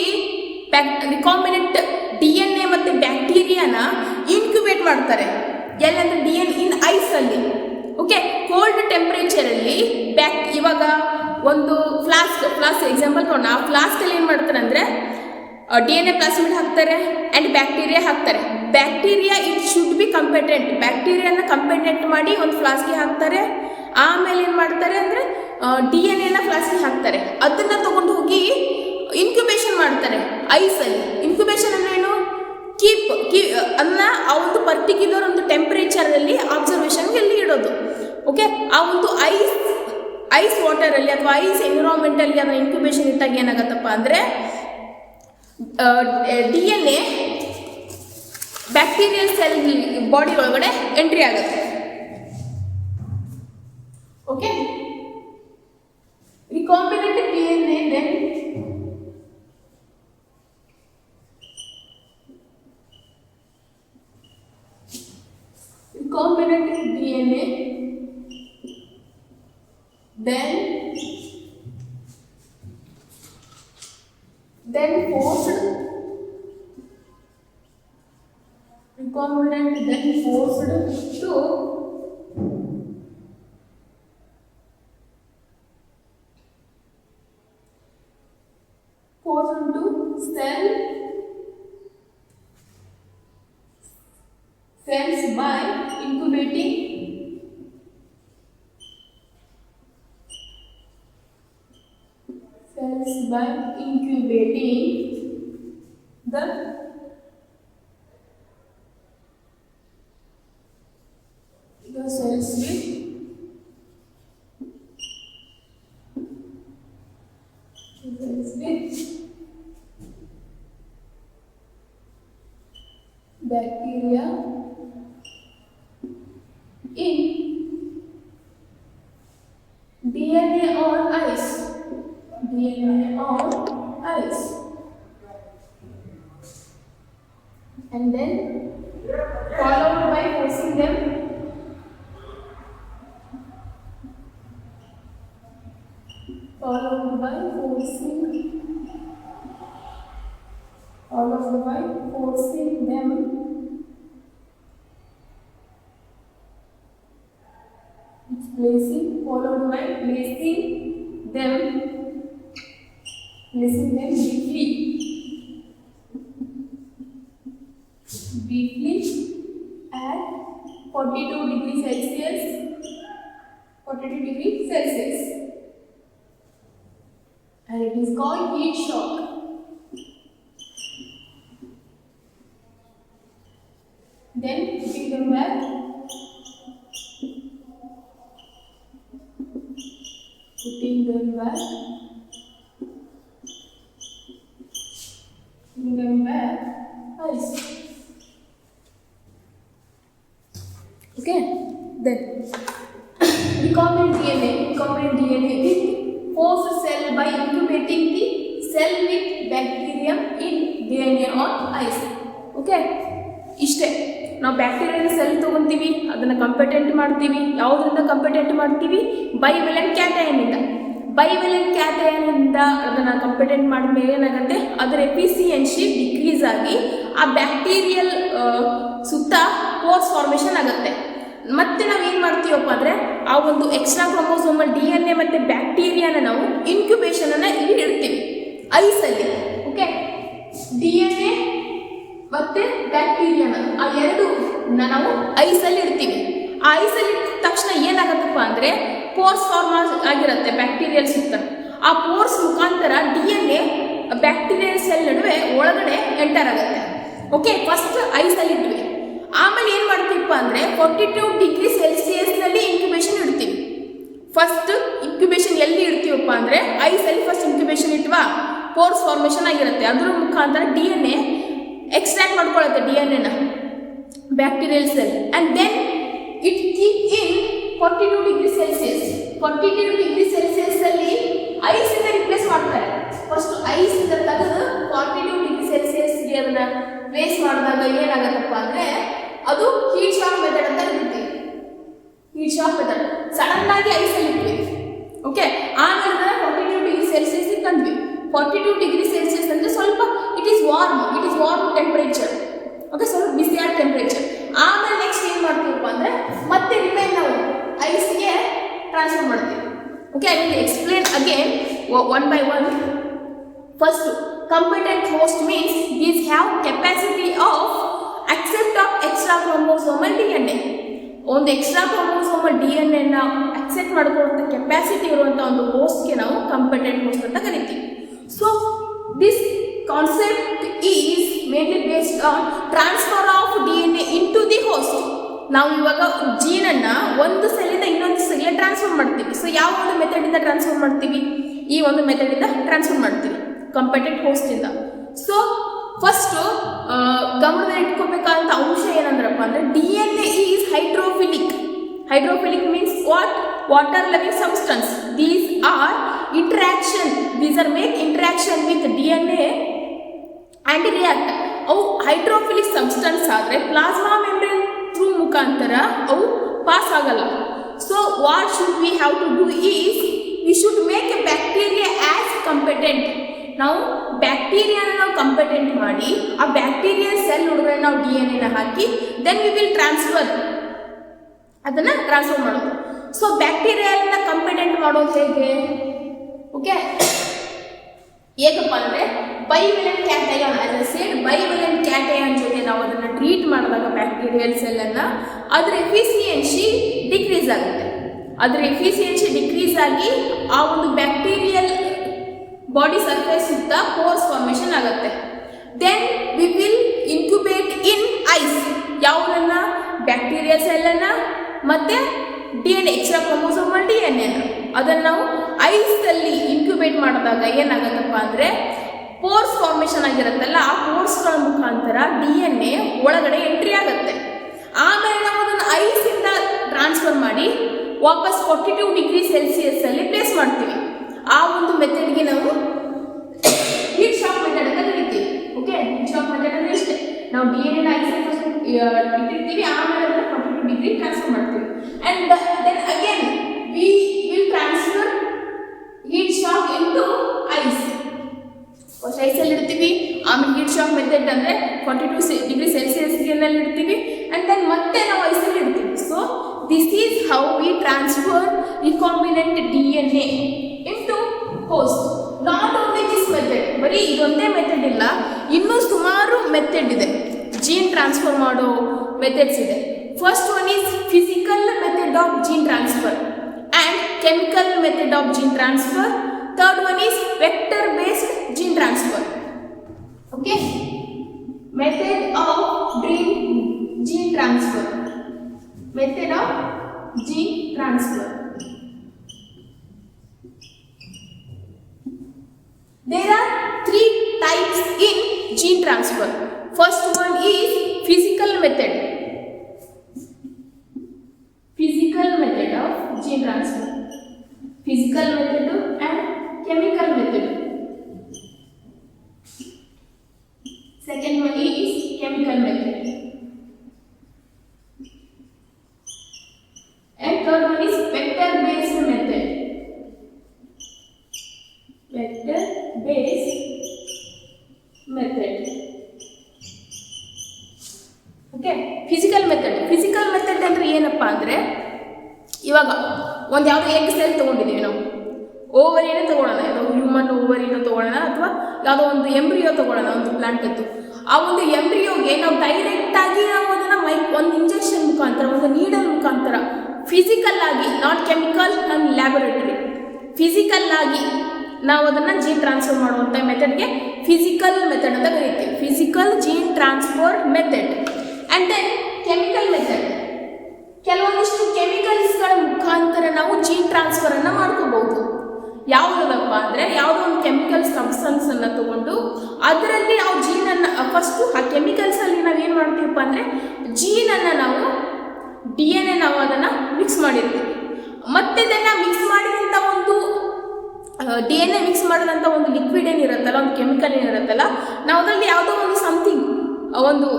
recombinant DNA ಮತ್ತೆ ಬ್ಯಾಕ್ಟೀರಿಯಾನ ಇನ್ಕ್ಯುಬೇಟ್ ಮಾಡ್ತಾರೆ. ಎಲ್ಲಂದ್ರೆ DNA ಇನ್ ಐಸ್ ಅಲ್ಲಿ. ಓಕೆ, ಕೋಲ್ಡ್ ಟೆಂಪರೇಚರ್ ಅಲ್ಲಿ ಇವಾಗ ಒಂದು ಫ್ಲಾಸ್ಕ್ ಎಕ್ಸಾಂಪಲ್ ತಗೊಂಡು ಆ ಫ್ಲಾಸ್ಕಲ್ಲಿ ಏನು ಮಾಡ್ತಾರೆ ಅಂದರೆ DNA ಪ್ಲಾಸ್ಮಿಡ್ ಹಾಕ್ತಾರೆ ಆ್ಯಂಡ್ ಬ್ಯಾಕ್ಟೀರಿಯಾ ಹಾಕ್ತಾರೆ. ಬ್ಯಾಕ್ಟೀರಿಯಾ ಇಟ್ ಶುಡ್ ಬಿ ಕಂಪೆಟೆಂಟ್, ಬ್ಯಾಕ್ಟೀರಿಯಾನ ಕಂಪೆಟೆಂಟ್ ಮಾಡಿ ಒಂದು ಫ್ಲಾಸ್ಕಿಗೆ ಹಾಕ್ತಾರೆ. ಆಮೇಲೆ ಏನು ಮಾಡ್ತಾರೆ ಅಂದರೆ DNA ಫ್ಲಾಸ್ಕಿಗೆ ಹಾಕ್ತಾರೆ. ಅದನ್ನು ತೊಗೊಂಡು ಹೋಗಿ ಇನ್ಕ್ಯುಬೇಷನ್ ಮಾಡ್ತಾರೆ ಐಸಲ್ಲಿ. ಇನ್ಕ್ಯುಬೇಷನ್ ಅಂದ್ರೆ ಏನು, ಅದನ್ನ ಆ ಒಂದು ಪರ್ಟಿಕ್ಯುಲರ್ ಒಂದು ಟೆಂಪರೇಚರಲ್ಲಿ ಅಬ್ಸರ್ವೇಷನ್ಗೆ ಅಲ್ಲಿ ಇಡೋದು. ಓಕೆ, ಆ ಒಂದು ಐಸ್ ವಾಟರಲ್ಲಿ ಅಥವಾ ಐಸ್ ಎನ್ವಿರಾನ್ಮೆಂಟಲ್ಲಿ ಅದನ್ನ ಇನ್ಕ್ಯುಬೇಷನ್ ಇಟ್ಟಾಗ ಏನಾಗತ್ತಪ್ಪ ಅಂದರೆ DNA ಬ್ಯಾಕ್ಟೀರಿಯಲ್ ಸೆಲ್ ಬಾಡಿ ಒಳಗಡೆ ಎಂಟ್ರಿ ಆಗುತ್ತೆ. Okay, recombinant DNA then recombinant DNA then forced recombinant then forced to cells by incubating the cells with bacteria in DNA on ice. And then followed by forcing them placing them briefly at 42 degrees Celsius, and it is called heat shock. Then putting them back ice. Okay, then recombinant DNA with forced cell by incubating the cell with bacterium in DNA on ice. Okay, ಇಷ್ಟೇ. ನಾವು bacterial cell ತೊಗೊತೀವಿ, ಅದನ್ನು ಕಂಪೆಟೆಂಟ್ ಮಾಡ್ತೀವಿ. ಯಾವುದರಿಂದ ಕಂಪೆಟೆಂಟ್ ಮಾಡ್ತೀವಿ? ಬೈವೆಲೆಂಟ್ ಕ್ಯಾಟಯನಿಂದ. ಅದನ್ನು ಕಂಪೆಟೆಂಟ್ ಮಾಡಿದ್ಮೇಲೆ ಏನಾಗುತ್ತೆ, ಅದರ ಎಫಿಷಿಯನ್ಸಿ ಡಿಕ್ರೀಸ್ ಆಗಿ ಆ ಬ್ಯಾಕ್ಟೀರಿಯಲ್ ಸುತ್ತ ಪೋರ್ಸ್ ಫಾರ್ಮೇಷನ್ ಆಗುತ್ತೆ. ಮತ್ತೆ ನಾವು ಏನು ಮಾಡ್ತೀವಪ್ಪ ಅಂದರೆ ಆ ಒಂದು ಎಕ್ಸ್ಟ್ರಾ ಕ್ರೋಮೋಸೋಮಲ್ DNA ಮತ್ತು ಬ್ಯಾಕ್ಟೀರಿಯಾನ ನಾವು ಇನ್ಕ್ಯುಬೇಷನನ್ನು ಇಲ್ಲಿ ಇಡ್ತೀವಿ ಐಸಲ್ಲಿ. ಓಕೆ, DNA ಮತ್ತು ಬ್ಯಾಕ್ಟೀರಿಯಾನ ಆ ಎರಡು ನಾವು ಐಸಲ್ಲಿ ಇಡ್ತೀವಿ. ಆ ಐಸಲ್ಲಿ ಇಟ್ಟ ತಕ್ಷಣ ಏನಾಗತ್ತಪ್ಪ ಅಂದರೆ ಪೋರ್ಸ್ ಫಾರ್ಮ್ ಆಗಿರುತ್ತೆ ಬ್ಯಾಕ್ಟೀರಿಯಲ್ ಸುತ್ತ. ಆ ಪೋರ್ಸ್ ಮುಖಾಂತರ DNA ಬ್ಯಾಕ್ಟೀರಿಯಲ್ ಸೆಲ್ ನಡುವೆ ಒಳಗಡೆ ಎಂಟರ್ ಆಗುತ್ತೆ. ಓಕೆ, ಫಸ್ಟ್ ಐಸಲ್ಲಿ ಇಟ್ವಿ. ಆಮೇಲೆ ಏನು ಮಾಡ್ತೀವಪ್ಪ ಅಂದರೆ 42 ಡಿಗ್ರಿ ಸೆಲ್ಸಿಯಸ್ನಲ್ಲಿ ಇನ್ಕ್ಯುಬೇಷನ್ ಇಡ್ತೀವಿ. ಫಸ್ಟ್ ಇನ್ಕ್ಯುಬೇಷನ್ ಎಲ್ಲಿ ಇಡ್ತೀವಪ್ಪ ಅಂದರೆ ಐಸಲ್ಲಿ ಫಸ್ಟ್ ಇನ್ಕ್ಯುಬೇಷನ್ ಇಟ್ವಾ, ಪೋರ್ಸ್ ಫಾರ್ಮೇಷನ್ ಆಗಿರುತ್ತೆ. ಅದ್ರ ಮುಖಾಂತರ DNA ಎಕ್ಸ್ಟ್ರಾಕ್ಟ್ ಮಾಡ್ಕೊಳ್ಳುತ್ತೆ DNA bacterial cell, and then it keep in 42 degree Celsius. 42 degree ಸೆಲ್ಸಿಯಸ್ಸಲ್ಲಿ ಐಸಿಂದ ರಿಪ್ಲೇಸ್ ಮಾಡ್ತಾರೆ. ಫಸ್ಟ್ ಐಸಿಂದ ತೆಗೆದು 42 ಡಿಗ್ರಿ ಸೆಲ್ಸಿಯಸ್ಗೆ ಅದನ್ನು ಪ್ಲೇಸ್ ಮಾಡಿದಾಗ ಏನಾಗುತ್ತಪ್ಪ ಅಂದರೆ ಅದು ಹೀಟ್ ಶಾಕ್ ಮೆಥಡ್ ಅಂತ ಕರಿತೀವಿ. ಹೀಟ್ ಶಾಕ್ ಮೆಥಡ್ ಸಡನ್ ಆಗಿ ಐಸಲ್ಲಿ ಇಟ್ವಿ. ಓಕೆ, ಆಮೇಲೆ 42 ಡಿಗ್ರಿ ಸೆಲ್ಸಿಯಸ್ಗೆ ತಂದ್ವಿ. 42 ಡಿಗ್ರಿ ಸೆಲ್ಸಿಯಸ್ ಅಂದರೆ ಸ್ವಲ್ಪ it is warm temperature. Okay, ಸ್ವಲ್ಪ ಬಿಸಿಯಾದ ಟೆಂಪರೇಚರ್. ಆಮೇಲೆ ನೆಕ್ಸ್ಟ್ ಏನು ಮಾಡ್ತೀವಪ್ಪ ಅಂದರೆ ಮತ್ತೆ ರಿಮೈನ್ ನಾವು ಐಸ್ಗೆ ಟ್ರಾನ್ಸ್ಫರ್ ಮಾಡ್ತೀವಿ. Okay, I will explain again one by one. First, competent host means these have capacity of accept of extra chromosomal DNA. ಒಂದು ಎಕ್ಸ್ಟ್ರಾ ಕ್ರೋಮೋಸೋಮಲ್ DNA ನ ಅಕ್ಸೆಪ್ಟ್ ಮಾಡ್ಕೊಳ್ಳುವಂಥ ಕೆಪಾಸಿಟಿ ಇರುವಂಥ ಒಂದು ಹೋಸ್ಟ್ಗೆ ನಾವು ಕಂಪೆಟೆಂಟ್ ಹೋಸ್ಟ್ ಅಂತ ಕರಿತೀವಿ. So this concept is mainly based on transfer of DNA into the host. ನಾವು ಇವಾಗ ಜೀನನ್ನು ಒಂದು ಸೆಲ್ಲಿಂದ ಇನ್ನೊಂದು ಸೆಲ್ಗೆ ಟ್ರಾನ್ಸ್ಫರ್ ಮಾಡ್ತೀವಿ. ಸೊ ಯಾವ ಒಂದು ಮೆಥಡಿಂದ ಟ್ರಾನ್ಸ್ಫರ್ ಮಾಡ್ತೀವಿ? ಈ ಒಂದು ಮೆಥಡಿಂದ ಟ್ರಾನ್ಸ್ಫರ್ ಮಾಡ್ತೀವಿ ಕಂಪೆಟೆಂಟ್ ಹೋಸ್ಟಿಂದ. ಸೊ ಫಸ್ಟು ಗಮನದಲ್ಲಿ ಇಟ್ಕೋಬೇಕಾದಂಥ ಅಂಶ ಏನಂದ್ರಪ್ಪ ಅಂದರೆ DNA is hydrophilic. Hydrophilic means what? Water loving substance. These are make interaction with DNA and react. ಅವು ಹೈಡ್ರೋಫಿಲಿಕ್ ಸಬ್ಸ್ಟೆನ್ಸ್ ಆದರೆ ಪ್ಲಾಸ್ಮಾ ಮೆಂಬ್ರೇನ್ ಥ್ರೂ ಮುಖಾಂತರ ಅವು ಪಾಸ್ ಆಗಲ್ಲ. So what should we have to do is we should make a bacteria as competent. ನಾವು ಬ್ಯಾಕ್ಟೀರಿಯಾನ ನಾವು ಕಂಪೆಟೆಂಟ್ ಮಾಡಿ ಆ ಬ್ಯಾಕ್ಟೀರಿಯಲ್ ಸೆಲ್ ಒಳಗಡೆ ನಾವು DNA ಹಾಕಿ ದೆನ್ ವಿ ವಿಲ್ ಅದನ್ನು ಟ್ರಾನ್ಸ್ಫರ್ ಮಾಡೋದು. ಸೊ ಬ್ಯಾಕ್ಟೀರಿಯಾನ ಕಂಪೆಟೆಂಟ್ ಮಾಡೋದು ಹೇಗೆ? ಓಕೆ, ಹೇಗಪ್ಪ ಅಂದರೆ bivalent cation. As I said, bivalent cation ಜೊತೆ ನಾವು ಅದನ್ನು ಟ್ರೀಟ್ ಮಾಡಿದಾಗ ಬ್ಯಾಕ್ಟೀರಿಯಲ್ ಸೆಲ್ಲನ್ನು ಅದರ ಎಫಿಷಿಯನ್ಸಿ ಡಿಕ್ರೀಸ್ ಆಗುತ್ತೆ. ಅದರ ಎಫಿಷಿಯನ್ಸಿ ಡಿಕ್ರೀಸ್ ಆಗಿ ಆ ಒಂದು ಬ್ಯಾಕ್ಟೀರಿಯಲ್ ಬಾಡಿ ಸರ್ಫೇಸ್ ಸುತ್ತ ಪೋರ್ಸ್ ಫಾರ್ಮೇಷನ್ ಆಗುತ್ತೆ. Then we will incubate in ice. ಯಾವುದನ್ನು? ಬ್ಯಾಕ್ಟೀರಿಯಾ ಸೆಲ್ಲನ್ನು ಮತ್ತು DNA, ಎಕ್ಸ್ಟ್ರಾ ಕ್ರೋಮೋಸೋಮಲ್ DNA ಅದನ್ನು ನಾವು ಐಸಲ್ಲಿ ಇನ್ಕ್ಯುಬೇಟ್ ಮಾಡಿದಾಗ ಏನಾಗುತ್ತಪ್ಪ ಅಂದರೆ ಪೋರ್ಸ್ ಫಾರ್ಮೇಷನ್ ಆಗಿರುತ್ತಲ್ಲ, ಆ ಪೋರ್ಸ್ಗಳ ಮುಖಾಂತರ DNA ಒಳಗಡೆ ಎಂಟ್ರಿ ಆಗುತ್ತೆ. ಆಮೇಲೆ ನಾವು ಅದನ್ನು ಐಸಿಂದ ಟ್ರಾನ್ಸ್ಫರ್ ಮಾಡಿ ವಾಪಸ್ 42 ಡಿಗ್ರಿ ಸೆಲ್ಸಿಯಸ್ಸಲ್ಲಿ ಪ್ಲೇಸ್ ಮಾಡ್ತೀವಿ. ಆ ಒಂದು ಮೆಥಡ್ಗೆ ನಾವು ಹೀಟ್ ಶಾಕ್ ಮೆಥಡ್ ಅಂತ ಕರಿತೀವಿ. ಓಕೆ, ಹೀಟ್ ಶಾಕ್ ಮೆಥಡ್ ಅಂದರೆ ಇಷ್ಟೇ. ನಾವು DNA ಐಸಲ್ಲಿ ಫಸ್ಟ್ ಇಟ್ಟಿರ್ತೀವಿ, ಆಮೇಲೆ ಅದನ್ನು 42 ಡಿಗ್ರಿ ಟ್ರಾನ್ಸ್ಫರ್ ಮಾಡ್ತೀವಿ. And then again we will transfer heat shock into ice. First ಐಸಲ್ಲಿ ಇಡ್ತೀವಿ, ಆಮೇಲೆ ಹೀಟ್ ಶಾಕ್ ಮೆಥಡ್ ಅಂದರೆ 42 ಡಿಗ್ರಿ ಸೆಲ್ಸಿಯಸ್ಗೆ ಇಡ್ತೀವಿ, ಆ್ಯಂಡ್ ದೆನ್ ಮತ್ತೆ ನಾವು ಐಸಲ್ಲಿ ಇಡ್ತೀವಿ. So this is how we transfer recombinant DNA into host. Not only this method, ಬರೀ ಇದೊಂದೇ ಮೆಥಡ್ ಇಲ್ಲ, ಇನ್ನೂ ಸುಮಾರು ಮೆಥಡ್ ಇದೆ. ಜೀನ್ ಟ್ರಾನ್ಸ್ಫರ್ ಮಾಡೋ ಮೆಥಡ್ಸ್ ಇದೆ. First one is physical method of gene transfer and chemical method of gene transfer. Third one is vector based gene transfer. Okay, method of gene transfer. Method of gene transfer. There are 3 types in gene transfer. First one is physical method. Physical method of gene transfer. Physical method and chemical method. Second one is chemical method. And third one is vector based method. Vector based method. Okay, physical method. Physical method ಅಂದ್ರೆ ಏನಪ್ಪ ಅಂದರೆ ಇವಾಗ ಒಂದು ಯಾವುದೋ egg cell ತೊಗೊಂಡಿದ್ದೀವಿ ನಾವು, ಓವರಿನ ತೊಗೊಳ್ಳೋಣ, ಯಾವುದೋ ಹ್ಯೂಮನ್ ಓವರಿನ ತೊಗೊಳ್ಳೋಣ ಅಥವಾ ಯಾವುದೋ ಒಂದು ಎಂಬ್ರಿಯೋ ತೊಗೊಳ್ಳೋಣ, ಒಂದು ಪ್ಲಾಂಟದ್ದು. ಆ ಒಂದು ಎಂಬ್ರಿಯೋಗೆ ನಾವು ಡೈರೆಕ್ಟಾಗಿ ನಾವು ಅದನ್ನು ಒಂದು ಇಂಜೆಕ್ಷನ್ ಮುಖಾಂತರ, ಒಂದು ನೀಡಲ್ ಮುಖಾಂತರ ಫಿಸಿಕಲ್ ಆಗಿ, not chemical and laboratory, physical ಆಗಿ ನಾವು ಅದನ್ನು ಜೀನ್ ಟ್ರಾನ್ಸ್ಫರ್ ಮಾಡುವಂಥ ಮೆಥಡ್ಗೆ ಫಿಸಿಕಲ್ ಮೆಥಡ್ ಅಂತ ಕರಿತೀವಿ. Physical gene transfer method. And then chemical method. ಕೆಲವೊಂದಿಷ್ಟು ಕೆಮಿಕಲ್ಸ್ಗಳ ಮುಖಾಂತರ ನಾವು ಜೀನ್ ಟ್ರಾನ್ಸ್ಫರನ್ನು ಮಾಡ್ಕೋಬಹುದು. ಯಾವುದಪ್ಪ ಅಂದರೆ ಯಾವುದೋ ಒಂದು ಕೆಮಿಕಲ್ ಸಬ್ಸ್ಟೆನ್ಸನ್ನು ತಗೊಂಡು ಅದರಲ್ಲಿ ನಾವು ಜೀನನ್ನು ಫಸ್ಟು ಆ ಕೆಮಿಕಲ್ಸಲ್ಲಿ ನಾವು ಏನು ಮಾಡ್ತೀವಪ್ಪ ಅಂದರೆ ಜೀನನ್ನು ನಾವು DNA ನಾವು ಅದನ್ನು ಮಿಕ್ಸ್ ಮಾಡಿರ್ತೀವಿ. ಮತ್ತು ಇದನ್ನು ಮಿಕ್ಸ್ ಮಾಡಿದಂಥ ಒಂದು DNA ಮಿಕ್ಸ್ ಮಾಡಿದಂಥ ಒಂದು ಲಿಕ್ವಿಡ್ ಏನಿರುತ್ತಲ್ಲ, ಒಂದು ಕೆಮಿಕಲ್ ಏನಿರುತ್ತಲ್ಲ, ನಾವು ಅದರಲ್ಲಿ ಯಾವುದೋ ಒಂದು ಸಮಥಿಂಗ್ ಒಂದು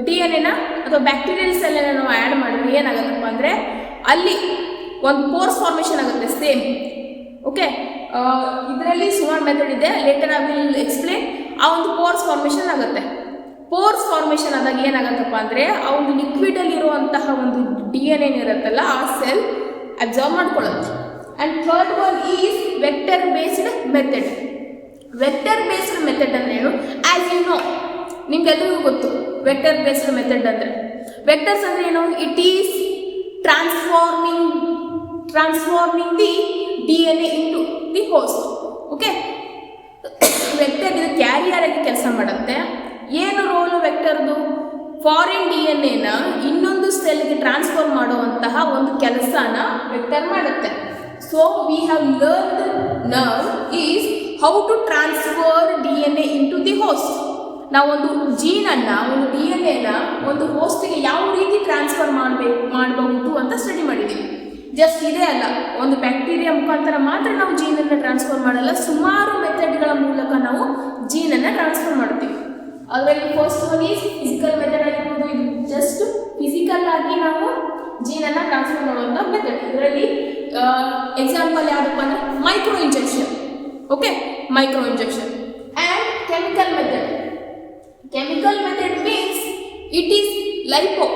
DNA ಅಥವಾ ಬ್ಯಾಕ್ಟೀರಿಯಲ್ ಸೆಲ್ಲನ್ನು ನಾವು ಆ್ಯಡ್ ಮಾಡಿದ್ರೆ ಏನಾಗುತ್ತಪ್ಪ ಅಂದರೆ ಅಲ್ಲಿ ಒಂದು ಪೋರ್ಸ್ ಫಾರ್ಮೇಷನ್ ಆಗುತ್ತೆ. ಸೇಮ್ ಓಕೆ, ಇದರಲ್ಲಿ ಸುಮಾರು ಮೆಥಡ್ ಇದೆ, ಲೇಟರ್ ಐ ವಿಲ್ ಎಕ್ಸ್ಪ್ಲೇನ್. ಆ ಒಂದು ಪೋರ್ಸ್ ಫಾರ್ಮೇಷನ್ ಆಗುತ್ತೆ. ಪೋರ್ಸ್ ಫಾರ್ಮೇಷನ್ ಆದಾಗ ಏನಾಗುತ್ತಪ್ಪ ಅಂದರೆ ಆ ಒಂದು ಲಿಕ್ವಿಡಲ್ಲಿ ಇರುವಂತಹ ಒಂದು DNA ಏನಿರುತ್ತಲ್ಲ ಆ ಸೆಲ್ ಅಬ್ಸಾರ್ಬ್ ಮಾಡ್ಕೊಳ್ಳುತ್ತೆ. And third one is vector based method. Vector based method ಅಂದ್ರೆ ಏನು? ಆ್ಯಸ್ ಯು ನೋ, ನಿಮ್ಗೆಲ್ಲರಿಗೂ ಗೊತ್ತು ವೆಕ್ಟರ್ ಬೇಸ್ಡ್ ಮೆಥಡ್ ಅಂದರೆ. ವೆಕ್ಟರ್ಸ್ ಅಂದರೆ ಏನು? It is transforming the DNA into the host. Okay, vector ಇದು ಕ್ಯಾರಿಯರ್ ಆಗಿ ಕೆಲಸ ಮಾಡುತ್ತೆ. ಏನು ರೋಲು ವೆಕ್ಟರ್ದು? ಫಾರಿನ್ DNA ಇನ್ನೊಂದು ಸೆಲ್ಗೆ ಟ್ರಾನ್ಸ್ಫರ್ ಮಾಡುವಂತಹ ಒಂದು ಕೆಲಸನ ವೆಕ್ಟರ್ ಮಾಡುತ್ತೆ. So we have learned now is how to transfer DNA into the host. ನಾವೊಂದು ಜೀನನ್ನು, ಒಂದು DNA ಒಂದು ಹೋಸ್ಟಿಗೆ ಯಾವ ರೀತಿ ಟ್ರಾನ್ಸ್ಫರ್ ಮಾಡಬಹುದು ಅಂತ ಸ್ಟಡಿ ಮಾಡಿದ್ದೀವಿ. ಜಸ್ಟ್ ಇದೇ ಅಲ್ಲ, ಒಂದು ಬ್ಯಾಕ್ಟೀರಿಯಾ ಮುಖಾಂತರ ಮಾತ್ರ ನಾವು ಜೀನನ್ನು ಟ್ರಾನ್ಸ್ಫರ್ ಮಾಡಲ್ಲ, ಸುಮಾರು ಮೆಥಡ್ಗಳ ಮೂಲಕ ನಾವು ಜೀನನ್ನು ಟ್ರಾನ್ಸ್ಫರ್ ಮಾಡ್ತೀವಿ. ಅದರಲ್ಲಿ first one is physical method ಆಗಿರ್ಬೋದು. ಇದು ಜಸ್ಟ್ ಫಿಸಿಕಲ್ ಆಗಿ ನಾವು ಜೀನನ್ನು ಟ್ರಾನ್ಸ್ಫರ್ ಮಾಡುವಂಥ ಮೆಥಡ್. ಇದರಲ್ಲಿ ಎಕ್ಸಾಂಪಲ್ ಯಾವುದಪ್ಪ ಅಂದರೆ micro injection. Okay, micro injection. And chemical method. Chemical method means it is lipo.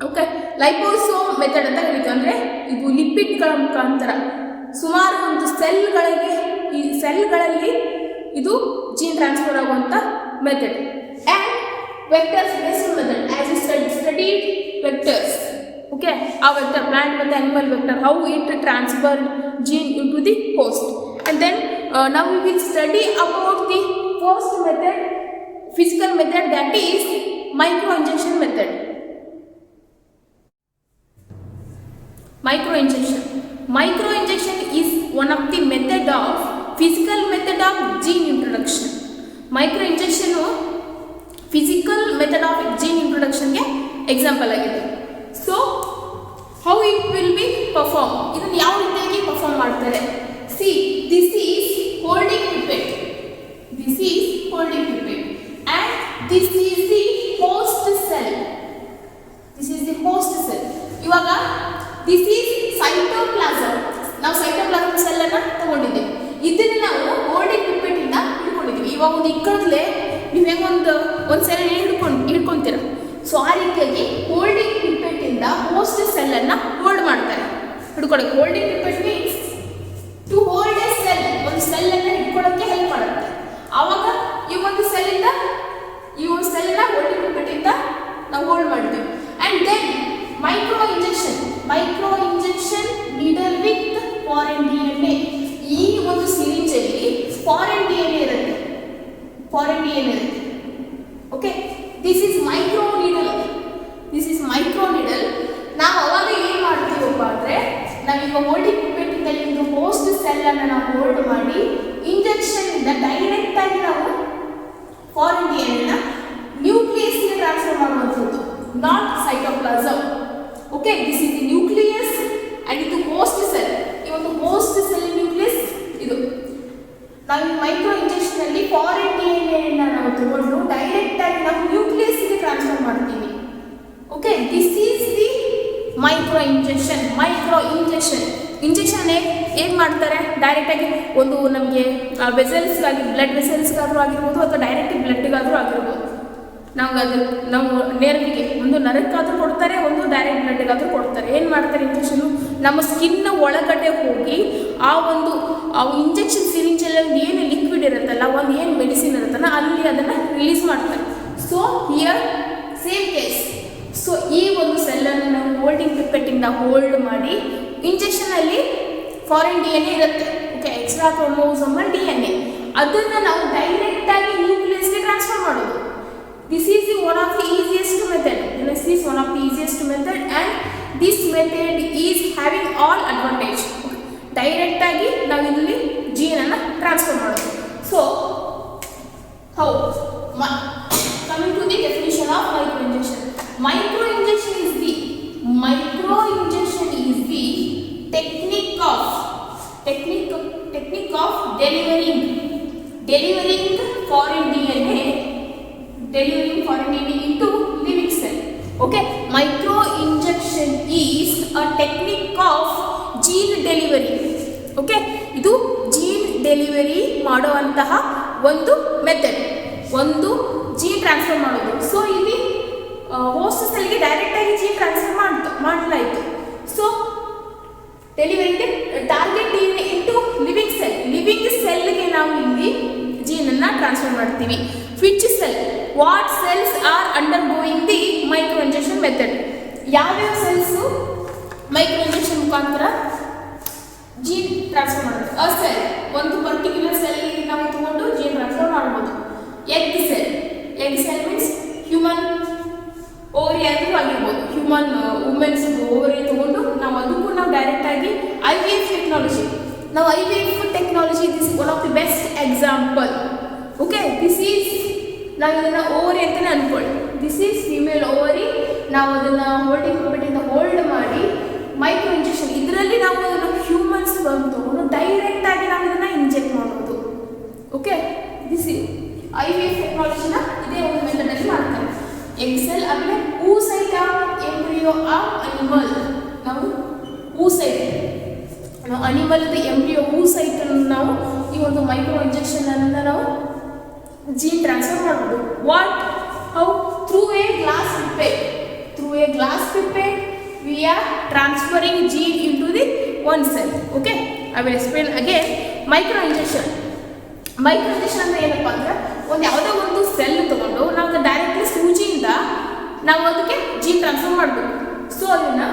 Okay, liposome method ಅಂತ ಕರೀತೀವಿ. ಅಂದರೆ ಇದು ಲಿಪಿಡ್ಗಳ ಮುಖಾಂತರ ಸುಮಾರು ಒಂದು ಸೆಲ್ಗಳಲ್ಲಿ ಇದು ಜೀನ್ ಟ್ರಾನ್ಸ್ಫರ್ ಆಗುವಂಥ method. And vectors based method, as you studied vectors. Okay, ಆ ವೆಕ್ಟರ್ ಪ್ಲಾಂಟ್ ಮತ್ತು animal vector, how it transfer gene into the host. And then ನಾವು we will study about the first method, physical method, that is micro injection method. Micro injection is one of the method of physical method of gene introduction. Micro injection physical method of gene introduction ಗೆ example ಆಗಿದೆ. So how it will be performed? ಇದನ್ನು ಯಾವ ರೀತಿಯಾಗಿ perform ಮಾಡ್ತಾರೆ? See, this is holding pipette. This is holding pipette. And this is the host cell. This is the host cell. ಇವಾಗ this is cytoplasm. ನಾವು cytoplasm cell ಅನ್ನು ತಗೊಂಡಿದ್ದೀವಿ. ಇದನ್ನ ನಾವು ಹೋಲ್ಡಿಂಗ್ ಪಿಪೆಟ್ ಇಂದ ಹಿಡ್ಕೊಂಡಿದ್ದೀವಿ. ಇವಾಗ ಒಂದು ಇಕ್ಕಡಲೆ ನೀವು ಹೆಂಗೆ ಒಂದು ಸೆಲ್ ಹಿಡ್ಕೊಂತೀರ. ಸೊ ಆ ರೀತಿಯಾಗಿ ಹೋಲ್ಡಿಂಗ್ ಪಿಪೆಟ್ ಇಂದ ಹೋಸ್ಟ್ ಸೆಲ್ ಅನ್ನು ಹೋಲ್ಡ್ ಮಾಡ್ತಾರೆ, ಹಿಡ್ಕೊಳ್ಳೋಕೆ. Holding pipette means to hold a cell, ಒಂದು ಸೆಲ್ ಅನ್ನು ಹಿಡ್ಕೊಳ್ಳೋಕೆ ಹೆಲ್ಪ್ ಮಾಡುತ್ತೆ. ಆವಾಗ ಈ ಒಂದು ಸೆಲ್ನ ಹೋಲ್ಡಿಂಗ್ ಪಿಪೆಟ್ ಇಂದ ನಾವು ಹೋಲ್ಡ್ ಮಾಡ್ತೀವಿ. And then micro injection needle with foreign DNA. ಈ ಒಂದು ಸಿರಿಂಜಲ್ಲಿ ಫಾರಿನ್ DNA ಇರುತ್ತೆ. Okay, this is micro needle. ನಾವು ಅವಾಗ ಏನು ಮಾಡ್ತೀವಪ್ಪ ಅಂದರೆ, ನಾವೀಗ ಹೋಲ್ಡಿಂಗ್ ಪಿಪೆಟ್ ಇಂದ ಒಂದು ಹೋಸ್ಟ್ ಸೆಲ್ ಅನ್ನು ನಾವು ಹೋಲ್ಡ್ ಮಾಡಿ ಇಂಜೆಕ್ಷನ್ ಇಂದ ಡೈರೆಕ್ಟ್ ಆಗಿ ನಾವು ಫಾರಿನ್ DNA ನ್ಯೂಕ್ಲಿಯಸ್ಗೆ ಟ್ರಾನ್ಸ್ಫರ್ ಮಾಡುವಂಥದ್ದು, not cytoplasm. Okay, this is the nucleus and ಇದು ಹೋಸ್ಟ್ ಸೆಲ್. ಈ ಒಂದು ಹೋಸ್ಟ್ ಸೆಲ್ ನ್ಯೂಕ್ಲಿಯಸ್ ಇದು. ನಾವು ಈ ಮೈಕ್ರೋ ಇಂಜೆಕ್ಷನ್ ಅಲ್ಲಿ ಫಾರಿನ್ DNA ನಾವು ತಗೊಂಡು ಡೈರೆಕ್ಟ್ ಆಗಿ ನಾವು ನ್ಯೂಕ್ಲಿಯಸ್ಗೆ ಟ್ರಾನ್ಸ್ಫರ್ ಮಾಡ್ತೀವಿ. Okay, this is the micro injection. Injection ಏನು ಮಾಡ್ತಾರೆ? ಡೈರೆಕ್ಟಾಗಿ ಒಂದು ನಮಗೆ ವೆಸಲ್ಸ್ಗಾಗಿ, ಬ್ಲಡ್ ವೆಸಲ್ಸ್ಗಾದರೂ ಆಗಿರ್ಬೋದು ಅಥವಾ ಡೈರೆಕ್ಟ್ ಬ್ಲಡ್ಗಾದರೂ ಆಗಿರ್ಬೋದು. ನಾವು ನೇರವಿಗೆ ಒಂದು ನರಕ್ಕಾದರೂ ಕೊಡ್ತಾರೆ, ಒಂದು ಡೈರೆಕ್ಟ್ ಬ್ಲಡ್ಗಾದರೂ ಕೊಡ್ತಾರೆ. ಏನು ಮಾಡ್ತಾರೆ? ಇಂಜೆಕ್ಷನು ನಮ್ಮ ಸ್ಕಿನ್ನ ಒಳಗಡೆ ಹೋಗಿ ಆ ಇಂಜೆಕ್ಷನ್ ಸಿರಿಂಜಲ್ಲಿ ಏನು ಲಿಕ್ವಿಡ್ ಇರುತ್ತಲ್ಲ, ಒಂದು ಏನು ಮೆಡಿಸಿನ್ ಇರುತ್ತಲ್ಲ, ಅಲ್ಲಿ ಅದನ್ನು ರಿಲೀಸ್ ಮಾಡ್ತಾರೆ. So here same case, so ಈ ಒಂದು ಸೆಲ್ಲನ್ನು ನಾವು ಹೋಲ್ಡಿಂಗ್ ಪಿಪೆಟ್ಟಿಂದ ಹೋಲ್ಡ್ ಮಾಡಿ ಇಂಜೆಕ್ಷನಲ್ಲಿ ಫಾರಿನ್ ಡಿ ಎನ್ ಎ ಇರುತ್ತೆ, okay, extra chromosomal D N A, ಅದನ್ನು ನಾವು ಡೈರೆಕ್ಟಾಗಿ ನ್ಯೂಕ್ಲಿಯಸ್ಗೆ ಟ್ರಾನ್ಸ್ಫರ್ ಮಾಡೋದು. This is one of the easiest method. This is one of the easiest method and this method is having all advantage. ಡೈರೆಕ್ಟಾಗಿ ನಾವು ಇಲ್ಲಿ ಜೀನನ್ನು transfer ಮಾಡೋದು. So how coming to the definition of microinjection. Microinjection is the technique of delivering foreign DNA into living cell. Okay, microinjection is a technique of gene delivery. Okay, ಇದು gene delivery ಮಾಡುವಂತಹ ಒಂದು method, ಒಂದು gene transfer ಮಾಡೋದು. So ಇಲ್ಲಿ host ಸೆಲ್ಗೆ ಡೈರೆಕ್ಟಾಗಿ gene transfer ಮಾಡಲಾಯಿತು. So ಡೆಲಿವರಿಗೆ target into living ಸೆಲ್ಗೆ ನಾವು ಇಲ್ಲಿ ಜೀನನ್ನು ಟ್ರಾನ್ಸ್ಫರ್ ಮಾಡ್ತೀವಿ. Which cell, what cells R under going the micro injection method. ಯಾವ್ಯಾವ ಸೆಲ್ಸು ಮೈಕ್ರೋ ಇಂಜೆಕ್ಷನ್ ಮುಖಾಂತರ ಜೀನ್ ಟ್ರಾನ್ಸ್ಫರ್ ಮಾಡೋದು? ಅ ಸೆಲ್, ಒಂದು ಪರ್ಟಿಕ್ಯುಲರ್ ಸೆಲ್ ನಾವು ತಗೊಂಡು ಜೀನ್ ಟ್ರಾನ್ಸ್ಫರ್ ಮಾಡ್ಬೋದು. Egg cell means human ovary ಆದರೂ ಆಗಿರ್ಬೋದು, ಹ್ಯೂಮನ್ ವುಮೆನ್ಸ್ ಓವರಿ ತಗೊಂಡು ನಾವು ಅದಕ್ಕೂ ನಾವು ಡೈರೆಕ್ಟಾಗಿ IVF technology, this is one of the best example. Okay, this is, ನಾವು ಇದನ್ನು ಓವರಿ ಅಂತಲೇ ಅಂದ್ಕೊಳ್ಳಿ. This is female ovary. ನಾವು ಅದನ್ನು ಹೋಲ್ಡಿಂಗ್ ಪಿಪೆಟ್ಟಿಂದ ಹೋಲ್ಡ್ ಮಾಡಿ ಮೈಕ್ರೋ ಇಂಜೆಕ್ಷನ್, ಇದರಲ್ಲಿ ನಾವು ಅದನ್ನು ಹ್ಯೂಮನ್ಸ್ ತಗೊಂಡು ಡೈರೆಕ್ಟಾಗಿ ನಾವು ಇದನ್ನು ಇಂಜೆಕ್ಟ್ ಮಾಡೋದು. ಓಕೆ, ದಿಸ್ ಈಸ್ IVF ಟೆಕ್ನಾಲಜಿನ ಇದೇ ಒಂದು ಮೆಥಡಲ್ಲಿ ಮಾಡ್ತಾರೆ. ಎಗ್ ಸೆಲ್, ಆಮೇಲೆ oocyte of embryo of animal. ನಾವು oocyte, ನಾವು ಅನಿಮಲ್ದು ಎಂಬ್ರಿಯೋ oocyte ನಾವು ಈ ಒಂದು ಮೈಕ್ರೋ ಇಂಜೆಕ್ಷನನ್ನು ನಾವು ಜೀನ್ ಟ್ರಾನ್ಸ್ಫರ್ ಮಾಡ್ಬೋದು. What, how? Through A glass pipette we are transferring gene into the one cell. Okay, I will explain again. Micro injection ಅಂದ್ರೆ ಏನಪ್ಪ ಅಂದ್ರೆ, ಒಂದು ಯಾವುದೋ ಒಂದು ಸೆಲ್ ತಗೊಂಡು ನಾವು ಡೈರೆಕ್ಟ್ಲಿ ಸೂಜಿಯಿಂದ ನಾವು ಅದಕ್ಕೆ ಜೀನ್ ಟ್ರಾನ್ಸ್ಫರ್ ಮಾಡಬೇಕು. ಸೊ ಅದನ್ನು